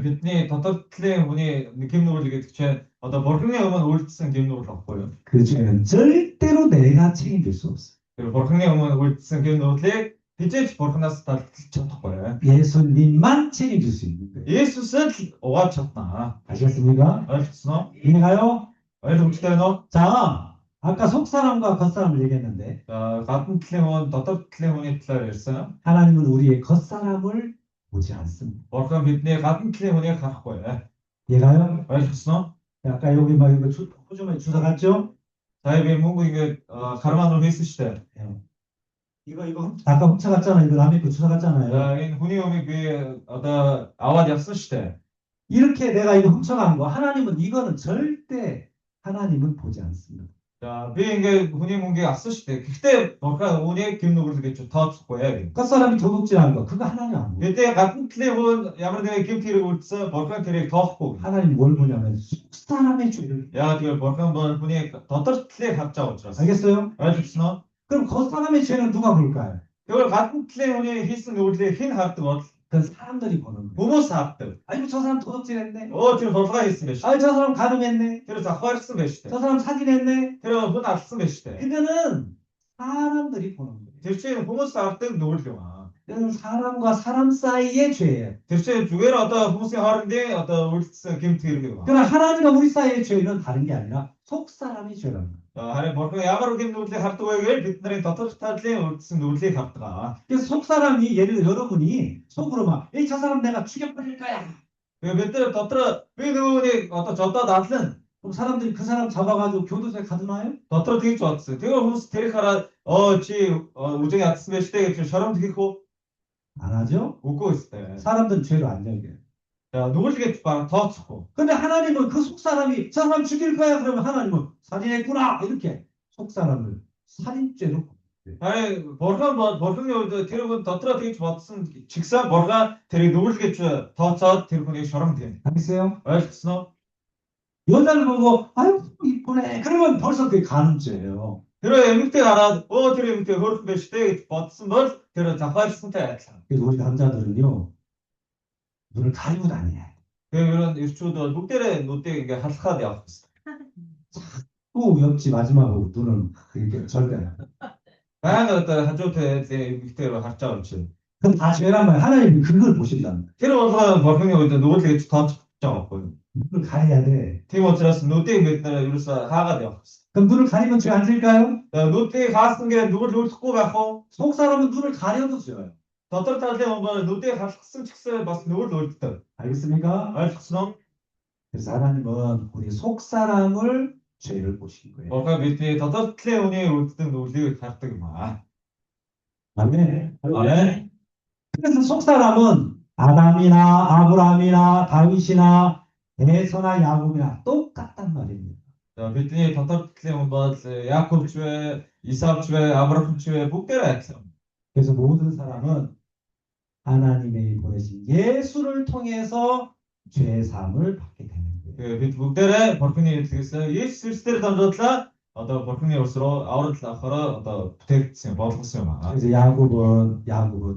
Бидний дотор талын хүний гим нүгэл гэдэг чинь одоо Бурханы өмнө үйлдсэн гим нүгэл баггүй юу? 그 죄는 절대로 내가 책임질 수 없어요. Тэр Бурханы өмнө үйлдсэн гим нүглийг хизээч Бурханаас дарлаж чадахгүй. 예수님만 책임질 수 있는 거예요. Есүс л угааж чадна. 아시겠습니까? ойлгосноо? 이해가요? ойлгомжтой байна уу? 자, 아까 속사람과 겉사람을 얘기했는데 За гадна талын хүн, дотор талын хүний талаар ярьсан. 하나님은 우리의 겉사람을 보지 않습니다. Бурхан бидний гадна талын хүнийг харахгүй. 이해가요? ойлгосноо? 아까 여기 막 이거 호주머니 주사 갔죠? Сая би мөнгө ингээд карман руу хийсэн шүү дээ. 이거 아까 훔쳐갔잖아. 이거 남의 거 주사 갔잖아요. За энэ хүний өмнө би одоо аваад явсан шүү дээ. 이렇게 내가 이거 훔쳐간 거 하나님은 이거는 절대 하나님은 보지 않습니다. За би ингээд хүний мөнгийг авсан шүү дээ. Гэхдээ Бурхан үүнийг гим нүгэл гэж тооцохгүй. 겉사람이 도둑질한 거 그거 하나님 안 보고 Гэтэ гадна талын хүн ямар нэгэн гим тэрэг үлдсэн Бурхан тэрийг тоохгүй. 하나님 뭘 보냐면 속사람의 죄를 Яагаад гэвэл Бурхан бол хүний дотор талыг харж байгаа учраас. 알겠어요? ойлгосноо? 그럼 겉사람의 죄는 누가 볼까요? Тэгвэл гадна талын хүний хийсэн үйлдэлийг хэн хардаг бол 그 사람들이 보는 거예요. хүмүүс хардаг. 아니 저 사람 도둑질했네. Тэр хулгай хийсэн байж. 아니 저 사람 가늠했네. Тэр завхаарсан байж 저 тээ. 사람 사기냈네. Тэр хүн алсан байж тээ. 그거는 사람들이 보는 거예요. 대체 хүмүүс авдаг нүүр юм аа. 그래서 사람과 사람 사이의 죄예요. 대체 зүгээр одоо хүмүүсийн хоорондын одоо үйлдэлсэн гэмт хэрэг юм аа. 그러나 하나님과 우리 사이의 죄는 다른 게 아니라 속 사람이 죄라는 거예요. Харин бурхан ямар гэмт нүүрлийг хардаг вэ гэвэл бид нарын дотоод талын үйлдэлсэн нүүрлийг хардаг аа. 그래서 속 사람이 예를 들어 여러분이 속으로 막, 이 저 사람 내가 죽여버릴 거야. бид нар дотор би нөгөөнийг одоо жодоод ална. 그럼 사람들이 그 사람 잡아가지고 교도소에 가두나요? Дотор тэгж бодсон. Тэгээ хүмүүс тэрийг хараад чи үжиг ядсан байж тээ гэж шоромд хийх үү? 안 하죠? Үгүй ээ. 사람들은 죄로 안 여겨요. 누굴게 바로 tooцохгүй. 근데 하나님은 그 속 사람이 저 사람 죽일 거야. 그러면 하나님은 살인했구나. 이렇게 속 사람을 살인죄로. 아니 бурхан үед тэр хүн дотроо тэгж бодсон чигсэн бурхан тэрийг нүгэлгэж тооцоод тэр хүнийг шоромд хийнэ. 알겠어요? ойлгосноо? 여자를 보고 아유 이쁘네. 그러면 벌써 그게 간음죄예요. Тэр эмэгтэй хараад тэр эмэгтэй хөөрхөн байж тээ гэж бодсон бол тэр завхаарсантай адилхан. 그래서 우리 남자들은요 눈을 가리고 다녀요. Тэгээ 이런 ирчүүд бол бүгдээрээ нүдийг ингээ халахад явах хэрэгтэй. 또 옆집 마지막으로 눈을 이렇게 절대. баян одоо хажуу талын эмэгтэйрөө харж байгаа юм чинь. 그럼 다 죄란 말이야. 하나님이 그걸 보신다는 거야. Тэр болгоо бурханы үед нүгэлгэж тооцож байгаа байхгүй. 눈을 가려야 돼. Тийм учраас нүдийг бид нэр ерөөсөө хаагаад явах хэрэгтэй. 그럼 눈을 가리면 죄 안 질까요? нүдийг хаасан гээ нүгэл үлдэхгүй байх уу? 속 사람은 눈을 가려도 죄예요. Дотор талын хүмүүс нүдийг халахсан ч гэсэн бас нүгэл үлддэг. 알겠습니까? ойлгосноо? 그래서 하나님은 우리 속 사람을 죄를 보신 거예요. Бурхан бидний дотор талын хүний үлддэг нүглийг хардаг юм аа. 아멘. 아멘. 그래서 속 사람은 아담이나 아브라함이나 다윗이나 에서나 야곱이나 똑같단 말입니다. За бидний дотор талын хүн бол Яаковч вэ, Исавч вэ, Авраамч вэ бүгдээрээ адилхан. 그래서 모든 사람은 하나님이 보내신 예수를 통해서 죄 사함을 받게 되는 거예요. Тэгээ бид бүгдээрээ Бурханы эзэгээс Есүс Христээр дамжуулаад одоо Бурханы ус руу аврал авахаараа одоо бүтээгдсэн болгосон юм аа. 그래서 야곱은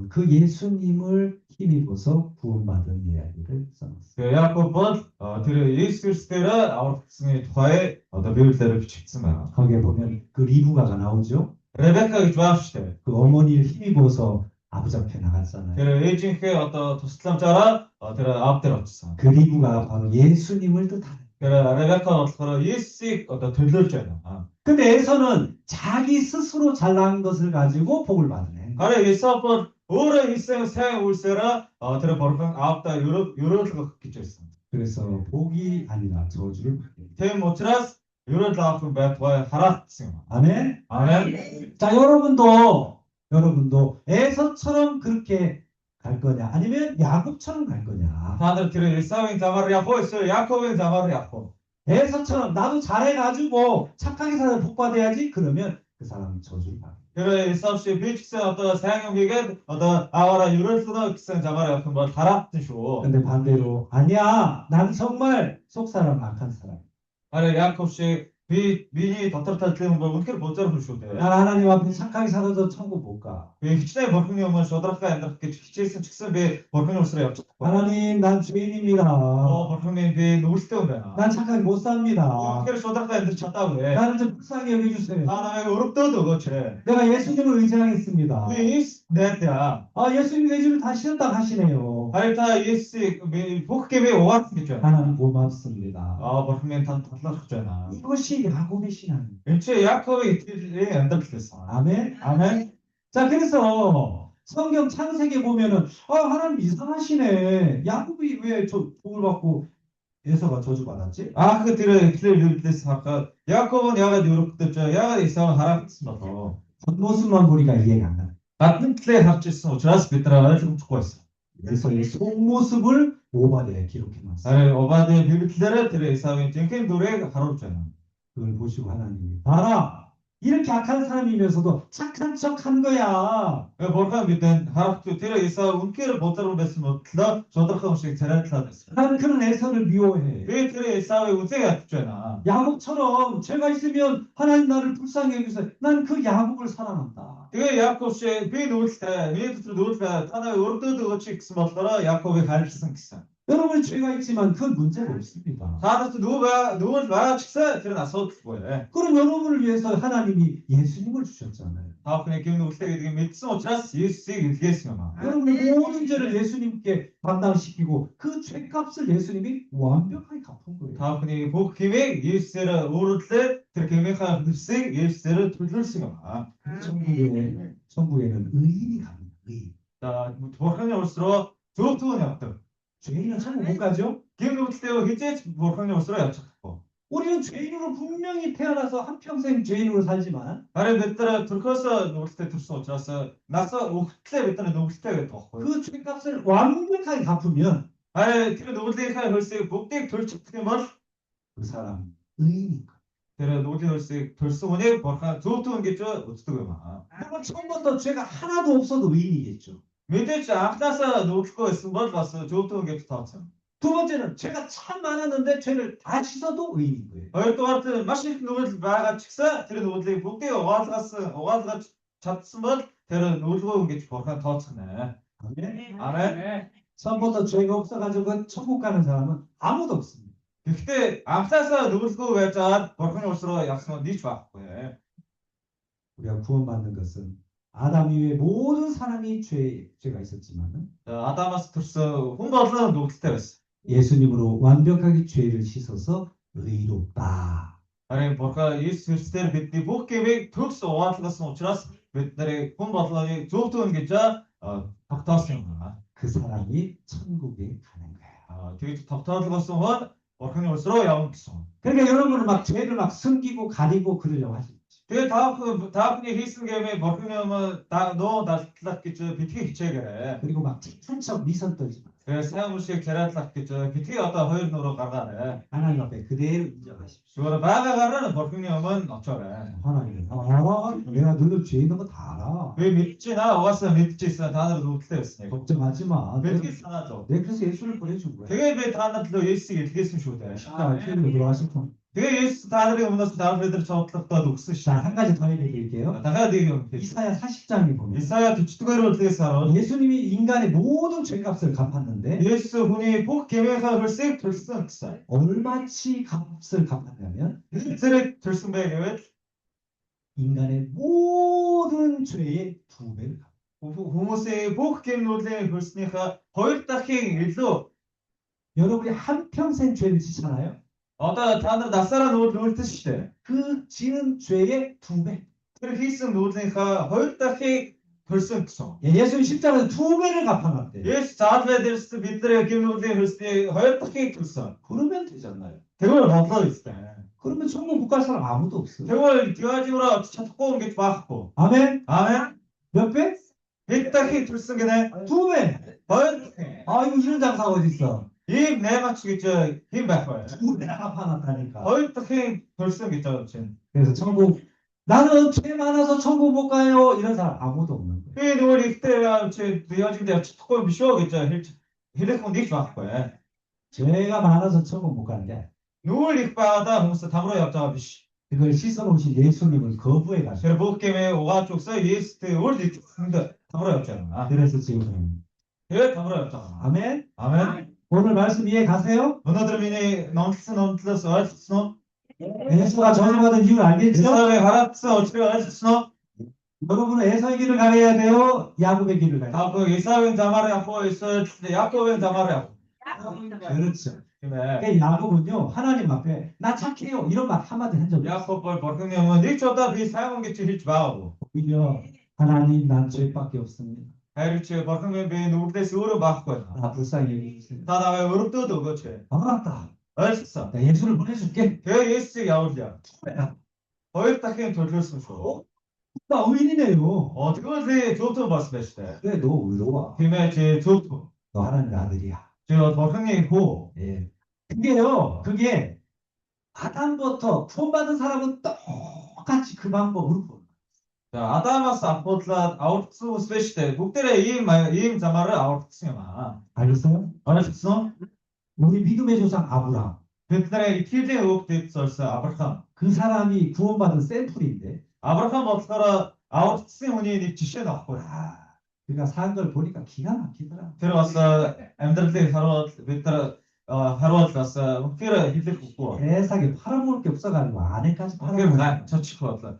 그 예수님을 힘입어서 구원받은 이야기를 써놨어요. Тэгээ Яаков бол тэр Есүс Христээр аврагдсны тухай одоо Библиэлд бичигдсэн байна. 거기에 보면 그 리브가가 나오죠. Ребека гэж байна шүү дээ. 그 어머니를 힘입어서 아버지 앞에 나갔잖아요. Тэр ээжийнхээ одоо тусламжаараа тэр аав дээр очсон. 그 리브가 바로 예수님을 뜻하는. Тэр Ребека болохоор Есүсийг одоо төлөөлж байна. 근데 에서는 자기 스스로 잘난 것을 가지고 복을 받으네. харин Исав бол өөрөө хийсэн сайн үйлсээрээ тэр бурхан аавдаа өрөөлгөх гэж байсан. 그래서 복이 아니라 저주를 받게 돼. Тийм учраас өрөөл авах хүн байтугай хараалтсан юм. 아멘. 아멘. 자, 여러분도 에서처럼 그렇게 갈 거냐? 아니면 야곱처럼 갈 거냐? Та нар тэр Исавын замаар явах уу эсвэл Яаковын замаар явах уу? 에서처럼 나도 잘해가지고 착하게 살아 복 받아야지. 그러면 그 사람은 저주를 받아. Тэр Исав шиг би ч гэсэн одоо сайн юм хийгээд одоо ааваараа өрөөлгөнө гэсэн замаар явах юм бол хараалтсан шүү. 근데 반대로 아니야. 난 정말 속 사람 악한 사람. харин Яаков шиг миний дотор талын хүн бол үнэхээр бузар хүн шүү дээ. 난 하나님 앞에 착하게 살아도 천국 못 가. Би хичнээн бурхны өмнө шударгахаа амьдрах гэж хичээсэн ч гэсэн би бурхны усраа явж чадахгүй. 하나님, 난 죄인입니다. бурхны би нүгэлтэй юм байна. 난 착하게 못 삽니다. үнэхээр шударгахаа амьдрах чадаагүй. 나를 좀 불쌍히 여겨주세요. та намайг өрөвдөөд өгөөч. 내가 예수님을 의지하겠습니다. би найдаа. 예수님 내주를 다 싫었다 하시네요. харин та Есүсийг бүх гэмээ угаасан гэж байна. 하나님 고맙습니다. бурхны танд талархаж байна. 이것이 야곱의 신앙입니다. энэ чи Яаковын итгэлийн амьдрал байсан. 아멘. 아멘. 자, 그래서 성경 창세기에 보면은 하나님 이상하시네. 야곱이 왜 복을 받고 에서가 저주받았지? 그 тэр итгэлийн библиэс харахад Яаковын яагаад өрөвдөж яагаад Исав хараагдсан болов? 겉모습만 보니까 이해가 안 가. гадны талыг харж ирсэн учраас бид нар ойлгомжгүй байсан. 에서의 속모습을 오바데에 기록해놨어요. харин Обадын библиэлээр тэр Исавын жинхэнэ дүрийг харуулж байна. 그걸 보시고 하나님이 봐라. 이렇게 악한 사람이면서도 착한 척 한 거야. бурхан бидэнд харах тэр Исав үнэхээр бузар байсан бодлоо шудархан шиг царайтлаад байсан. 나는 그런 에서를 미워해. би тэр Исавыг үзээ ядж байна. 야곱처럼 죄가 있으면 하나님 나를 불쌍히 여기서 난 그 야곱을 사랑한다. тэгээ Яаков шиг би нүгэлтэй миний дотор нүгэлтэй та нарыг өрдөөд өгөөч гэсэн болохоор Яаковыг хайрлсан гэсэн. 여러분이 죄가 있지만 그건 문제가 없습니다. Таадад 누구를 байгаа ч гэсэн тэр нь асуудалгүй. 그럼 여러분을 위해서 하나님이 예수님을 주셨잖아요. Та бүхний гэм нүгэлтэй гэдгийг мэдсэн учраас Есүсийг илгээсэн юм аа. 여러분의 모든 죄를 예수님께 감당시키고 그 죄값을 예수님이 완벽하게 갚은 거예요. Та бүхний бүх хэмээг Есүсээр өөрөлдөө тэр хэмээхаа хөлсийг Есүсээр төлөвлөсөн юм аа. 천국에는 의인이 갑니다. 의인. За Бурханы улс руу зөв төвөнд явдаг. 죄인은 천국 못 가죠? гэм нүгэлтэй хизээч Бурханы улс руу явж чадахгүй. 우리는 죄인으로 분명히 태어나서 한평생 죄인으로 살지만 Харин бид нар төрхөөсөө нүгэлтэй төрсөн учраас нас өгтлээ бид нар нүгэлтэй гэдэг байхгүй. 그 죄값을 완벽하게 갚으면 Харин тэр нүглийнхаа хөлсийг бүгдийг төлж чадах юм бол 그 사람 의인인 거예요. тэр нүглийн хөлсийг төлсөн хүнийг Бурхан зөв төвөн гэж үздэг юм аа. 물론 처음부터 죄가 하나도 없어도 의인이겠죠. мэдээж анхнаасаа нүгэлгүй байсан бол бас зөв төвөн гэж тооцсон. 두 번째는 죄가 참 많았는데 죄를 다 씻어도 의인인 거예요. Хоёрдугаарт маш их нүгэл байгаа ч гэсэн тэр нүглийг бүгдийг угаалгаж чадсан бол тэр нүгэлгүй гэж Бурхан тооцсон нэ. 아멘. 아멘. 처음부터 죄가 없어가지고 천국 가는 사람은 아무도 없습니다. Гэхдээ анхнаасаа нүгэлгүй байж байгаад Бурханы улс руу явсан нь нийч байхгүй. 우리가 구원받는 것은 아담 이외의 모든 사람이 죄가 있었지만 Адамаас төрсөн хүн болон нүгэлтэй байсан. 예수님으로 완벽하게 죄를 씻어서 의롭다. Харин Бурхан Есүс Христээр бидний бүх гэмийг төгс угаалгасан учраас бид нарыг хүн болгоныг зөв төвөн гэж тогтоосон юм байна. 그 사람이 천국에 가는 거예요. тэгж тогтоолгосон хүн Бурханы улс руу явна гэсэн. 그러니까 여러분은 막 죄를 막 숨기고 가리고 그러려고 하시죠. Тэгээ та бүхний хийсэн гэмээ Бурханы юм нөө далтлах гэж битгий хичээгээрэй. 그리고 막 툭툭 미선 떨지 마. Тэгээ сайн хүншийг тариалах гэж битгий одоо хоёр нүрөө гаргаарай. 하나님 앞에 그대로 인정하십시오. Зүгээр байгаагаар нь Бурханы өмнө очоорой. 하나님, 내가 너들 죄 있는 거 다 알아. Би мэдчихэе наа угаасаа мэдчихсэн та нар нүгэлтэй байсан. 걱정하지 마. Бэлгий санаад л. 내가 그래서 예수를 보내준 거야. Тэгээ би та нарт л Есүсийг илгээсэн шүү дээ. 필리로 들어가셨고. Тэгээ Есүс та нарын өмнөөс та бүхэн цогцлогдоод өгсөн шүү. 자, 한 가지 더 얘기해드릴게요. дахиад нэг юм хэлье. 이사야 40장에 보면 Исая 40-р бүлгээс хараад 예수님이 인간의 모든 죄값을 갚았는데 Есүс хүний бүх гэмээхаа хөлсийг төлсөн гэсэн. 얼마치 값을 갚았냐면 Зэрэг төлсөн бэ гэвэл 인간의 모든 죄의 2배를 갚았어요. хүмүүсийн бүх гэм нүглийн хөлснийхээ 2 дахин илүү. 여러분이 한평생 죄를 지잖아요. Одоо та нар насаараа нүгэлтэн шүү дээ. 그 지은 죄의 2배. Тэр хийсэн нүглийнхаа 2 дахин төлсөн гэсэн. 예수님 십자가에서 2배를 갚아놨대요. Есүс заалбай дээрс бидний гэм нүглийн хөлсний 2 дахин төлсөн. 그러면 되잖아요. Тэгвэл бодлоо өстэй. 그러면 천국 못 갈 사람 아무도 없어요. Тэгвэл diwaajиураа очиж чадахгүй гэж байхгүй. 아멘. 아멘. 몇 배? хэд дахин төлсөн гинэ? 2배. 2 дахин. 아이고 이런 장사가 어디 있어? Ийм наймаач гэж хэн байх вэ? 2배를 갚아놨다니까. 2 дахин төлсөн гэж байгаа чинь. 그래서 천국 나는 죄 많아서 천국 못 가요 이런 사람 아무도 없는 거예요. Би нөгөө ихтэй чи diwaajинд явж чадахгүй биш үү гэж хэлэх хүн нэг ч байхгүй. 죄가 많아서 천국 못 가는 게 Нүгэл их байгаадаа хүмүүс там руу явж байгаа биш. 그걸 씻어놓으신 예수님을 거부해 가지고 Тэр бүх гэмээ угааж өгсөн Есүстэй өөр итгэсэнд там руу явж байгаа. 그래서 지금 Тэгээд там руу явж байгаа. 아멘. 아멘. 오늘 말씀 이해 가세요? Өнөөдөр миний номлосон номдлоос ойлгосон уу? 에서가 전해받은 이유를 알겠죠? Исаигийн хараадсан учрыг ойлгосон уу? 여러분은 에서의 길을 가야 돼요? 야곱의 길을 가야 돼요? Та бүхэн Исаигийн замаар явах уу эсвэл Яаковын замаар явах уу? 그렇죠. Тийм ээ. 그러니까 야곱은요 하나님 앞에 나 착해요 이런 말 한마디 한 적이 없어요. Яаков бол Бурханы өмнө нэг ч удаа би сайн хүн гэж хэлж байгаагүй. 오히려 하나님 난 죄밖에 없습니다. Харин чи Бурхан минь би нүглээс өөрөө байхгүй байна. 나 불쌍히 여기세요. Та намайг өрөвдөөд өгөөч. 알았다. Ойлгосон. 나 예수를 보내줄게. Тэгээ Есүсийг явуулъя. 2 дахин төлөөсөн шүү. 나 의인이네요. Тэгвэл би зөвхөн бас байж таа. 그래 너 의로워. Тийм ээ чи зөвхөн. 너 하나님 아들이야. Чи Бурханы хүү. 예. 그게 아담부터 구원받은 사람은 똑같이 그 방법으로 구원. За Адамаас авахуулаад аврагдсан хүмүүс биш үү? Бүгдээрээ ийм замаар аврагдсан юм аа. 알겠어요? Ойлгосон? 우리 믿음의 조상 아브라함. Бидний итгэлийн өвгдөд зорьсон Авраам. 그 사람이 구원받은 샘플인데 Авраам болохоор аврагдсан хүний нэг жишээ нөхгүй. 그러니까 산 걸 보니까 기가 막히더라. Тэр бас амьдралыг харуул бас үнэхээр хэлэхгүй. 세상에 팔아먹을 게 없어가지고 아내까지 үнэхээр 팔아먹을 저чих бодлоо.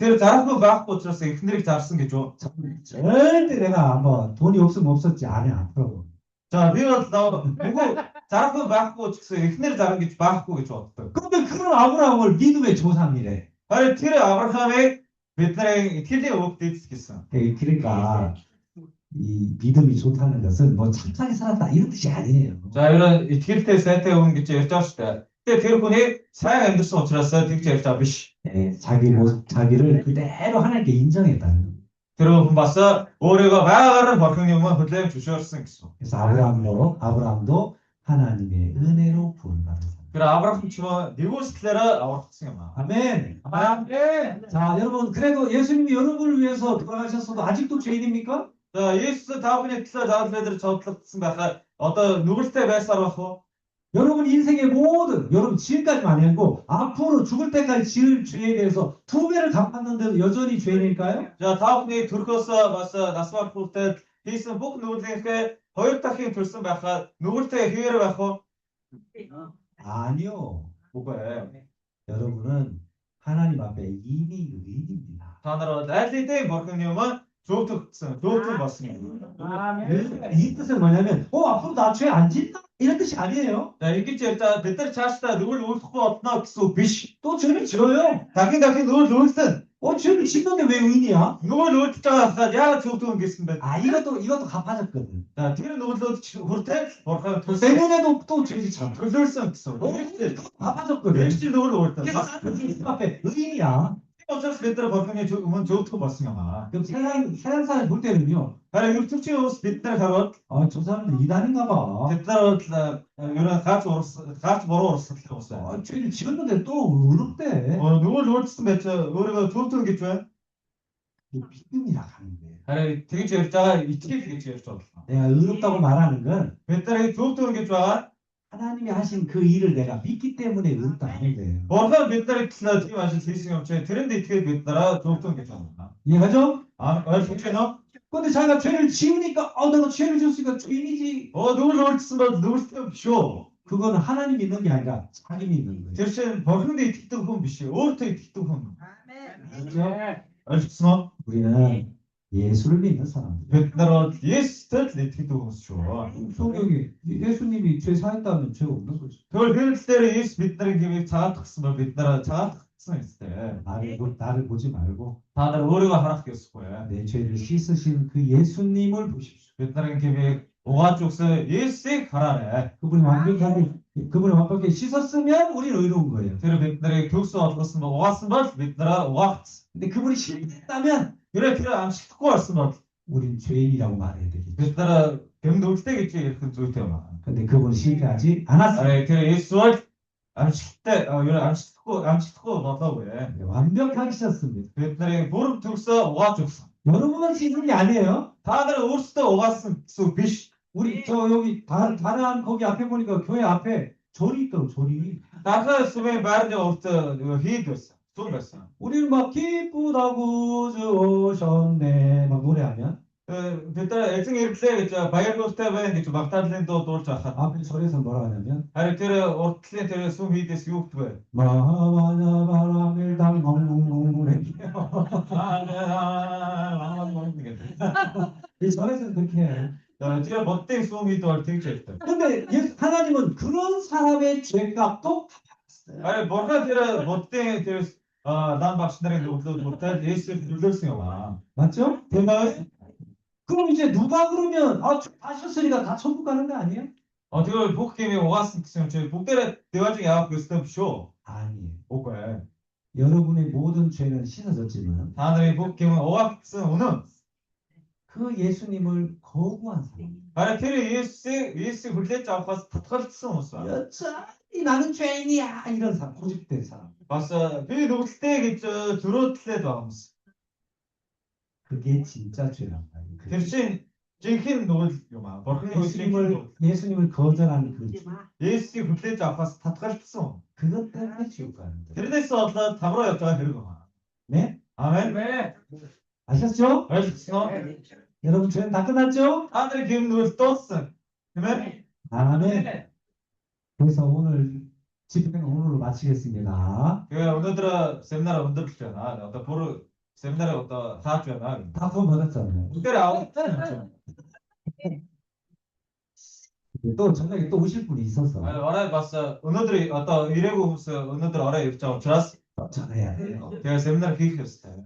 Тэр зарахгүй байхгүй учраас эхнэрийг зарсан гэж юу? 절대 내가 뭐 돈이 없으면 없었지 아내 안 팔아먹어. За би бол нөгөө зарахгүй байхгүй ч гэсэн эхнэр зарна гэж байхгүй гэж боддог. 근데 그런 아브라함을 믿음의 조상이래. харин тэр Авраамыг бидний итгэлийн өвөг дэд гэсэн. 그러니까 이 믿음이 좋다는 것은 뭐 착하게 살았다 이런 뜻이 아니에요. За 이런 итгэлтэй сайтай өвөн гэж ярьж байгаа шүү дээ. 근데 тэр хүний сайн амьдсан учраас тэгж ярьж байгаа биш. 예, 자기를 그대로 하나님께 인정했다는 거예요. Тэр хүн бас өөрийгөө байгаагаар нь бурхны өмнө хүлээн зөвшөөрсөн гэсэн. 그래서 아브라함도 하나님의 은혜로 부름받은 사람. Тэр Авраам ч нэгүслээрээ аврагдсан юм аа. 아멘. 아멘. 자, 여러분 그래도 예수님이 여러분을 위해서 돌아가셨어도 아직도 죄인입니까? За Есүс та бүхний төлөө заавал 저длогдсон байхаа одоо нүгэлтэй байсаар байх уу? 여러분 인생의 모든 여러분 지금까지만 아니고 앞으로 죽을 때까지 지을 죄에 대해서 두 배를 갚았는데도 여전히 죄인일까요? За та бүхний төрхөөсөө бас нас барах хүртэл хийсэн бүх нүглийнхээ хоёр дахин төрсөн байхаа нүгэлтэй хэвээр байх уу? 아니요. Үгүй ээ. 여러분은 하나님 앞에 이미 의인입니다. Та нар аль хэдийн бурхны өмнө зөвхөн болсон юм. 이 뜻은 뭐냐면 앞으로 나 죄 안 짓나? 이런 뜻이 아니에요. За ингэж ярьдаа бид нар цаашдаа нүгэл үйлдэхгүй болно гэсэн үг биш. 또 죄를 지어요. дахин нүгэл үйлдэн. 죄를 짓는데 왜 의인이야? Нүгэл үйлдэж байгаа яагаад зөвхөн гэсэн бэ? 이것도 갚아졌거든. За тэр нүглүүд хүртэл бурхан 내년에도 또 죄 짓잖아. төлөөлсөн гэсэн. 갚아졌거든. Тэгж нүгэл үйлдэн. 그래서 하나님 앞에 의인이야. учраас бид нар бурханы өмнө зөвхөн болсон юм аа. 그럼 세상 사람 볼 때는요. харин ертөнцийн ус бид нар хараад 저 사람들 이단인가 봐. бид нар ерөн гаач буруу урсгалтай ус. 죄를 지었는데 또 의롭대. Нүгэл үйлдсэн байж өөрийгөө зөвхөн гэж байна. 믿음이라 하는 거예요. харин тэгж ярьж байгаа итгэл гэж ярьж бодлоо. 내가 의롭다고 말하는 건 бид нарыг зөвхөн гэж байгаа 하나님이 하신 그 일을 내가 믿기 때문에 의롭다 하는 거예요. бурхан бид нарыг төлөө тийм ажил хийсэн юм чи тэрэнд итгэхэд бид нараа зөвхөн гэж байна. 이해가죠? ойлгож байна уу? 근데 자기가 죄를 지으니까 내가 죄를 지었으니까 죄인이지. Нүгэл үйлдсэн бол нүгэлтэй биш үү? 그건 하나님 믿는 게 아니라 자기 믿는 거예요. Тэр чинь бурханд итгэдэг хүн биш ээ. Өөртөө итгэдэг хүн. 그렇죠? ойлгосноо? 우리는 예수를 믿는 사람들. бид нар бол Есүстэй л итгэдэг хүмүүс шүү. 성경이 예수님이 죄 사했다면 죄가 없는 거죠. Тэгвэл Библиэлд Есүс бид нарыг хэмээх цагаатгсан бол бид нараа цагаатгсан юм. 나를 보지 말고 Та нар өөрийгөө харах ёсгүй. 내 죄를 씻으신 그 예수님을 보십시오. бид нарын хэмээх угааж өгсөн Есүсийг хараарай. 그분이 완벽하게 씻었으면 우리는 의로운 거예요. Тэр бид нарыг төгсө олгосон бол угаасан бол бид нараа угаагдсан. 근데 그분이 실패했다면 Тэр амжилтгүй болсон бол 우린 죄인이라고 말해야 되겠죠. бид нараа гэмд үлдээ гэж ярих нь зүйтэй байна. 근데 그분은 실패하지 않았어요. Тэр Есүс бол амжилтгүй болоогүй. 완벽하게 씻었습니다. бид нарыг бүр төгсө угааж өгсөн. 여러분만 씻은 게 아니에요. Та нар өөрсдөө угаасан гэсэн үг биш. 우리 여기 다른 거기 앞에 보니까 교회 앞에 절이 있더라고 절이. Дахиад сүмийн байрны урд хийд байсан. Сүм байсан. 우리는 막 기쁘다고 주셨네 막 노래하면 бид нар эзэн ирлээ гэж баярлалтай байна гэж магтаалын дуу дуулж байхад 앞에 절에서 뭐라 하냐면 харин тэр урдлын тэр сүм хийдээс юу гэдэг вэ? 마하바냐 바람을 당엉엉엉 이 절에서는 그렇게 해요. Тэр боддын сүм хийд бол тэгж ярьдаг. 근데 하나님은 그런 사람의 죄값도 갚았어요. харин бурхан тэр боддын тэр дан багш нарын зөвлөд бүртэл Есүс зөвлөсөн юм аа. 맞죠? 대박. 그럼 이제 누가 그러면 하셨으니까 다 천국 가는 거 아니에요? тэгвэл бүх хэмээ угаасан гэсэн юм чи бүгдээрээ 대화중 явах ёстой биш үү? 아니에요. үгүй. 여러분의 모든 죄는 씻어졌지만 Та нарын бүх хэмээ угаагдсан үнэн. 그 예수님을 거부한 사람. харин тэр Есүсийг хүлээж авахаас татгалзсан хүмүүс байна. 여전히 나는 죄인이야 이런 사람 고집된 사람. бас би нүгэлтэй гэж зөрөөдлээд байгаа хүмүүс. 그게 진짜 죄란 말이에요. Тэр чинь жинхэнэ нүгэл юм аа. Бурхны 예수님을 거절하는 그 죄. Есүсийг хүлээж авахаас татгалзсан. 그것 때문에 지옥 가는 거예요. тэрнээс болоод тавраа явж байгаа хэрэг байна. 네? 아멘. 아셨죠? ойлгосноо? 여러분 주행 다 끝났죠? 하늘의 기운을 떴어. 아멘. 아멘. 그래서 오늘 집회는 오늘로 마치겠습니다. 그 오늘들은 세미나를 만들었잖아. 어떤 보러 세미나를 어떤 하잖아. 다 돈 받았잖아요. 그때 아웃. 또 저녁에 또 오실 분이 있어서 아니 어라이 봤어. 오늘들이 어떤 이래고 무슨 오늘들 어라이 입장 줄었어. 전해야 돼요. 제가 세미나를 기획했어요.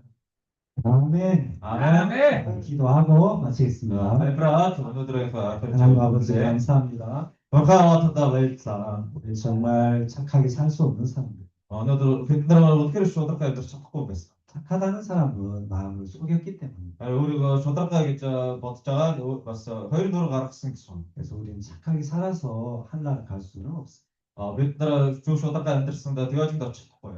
아멘. 아멘. 기도하고 마치겠습니다. 알프라 오늘들의 하나님 아버지 감사합니다. 버카와트다 웨이사. 우리 정말 착하게 살 수 없는 사람들. 오늘들 빈드라마 어떻게 쇼다까지 들 찾고 있어. 착하다는 사람은 마음을 속였기 때문에. 아니 우리가 쇼다까지 저 버트자가 봤어. 허리도로 가락승선. 그래서 우리는 착하게 살아서 한나라 갈 수는 없어. 빈드라 주 쇼다까지 들었습니다. 되어진다 찾고 해.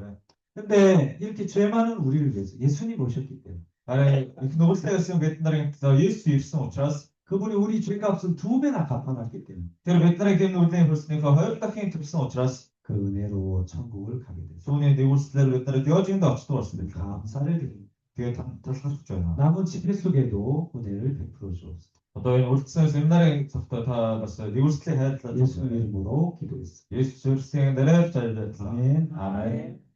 근데 이렇게 죄 많은 우리를 위해서 예수님 오셨기 때문에 아니 노블스가 있으면 빈드라에 예수 있으면 어쩌스. 그분이 우리 죄값은 2배나 갚아놨기 때문에 Тэр бидний гэм нүдний хөрснийхөө хоёр дахин төлсөн учраас 그 은혜로 천국을 가게 됐습니다. түүний дэвүүлслээр бид нар Диожинд очдог болсон юм. 감사를 드립니다. Тэгээд талархаж байна. 남은 집회 속에도 은혜를 베풀어 주옵소서. Одоо энэ үлдсэн семинарын цагтаа та бас дэвүүлслийн хайрлаа 예수 이름으로 기도했습니다. Есүс Христосийн нэрээр залбирсан. 아멘. 아멘.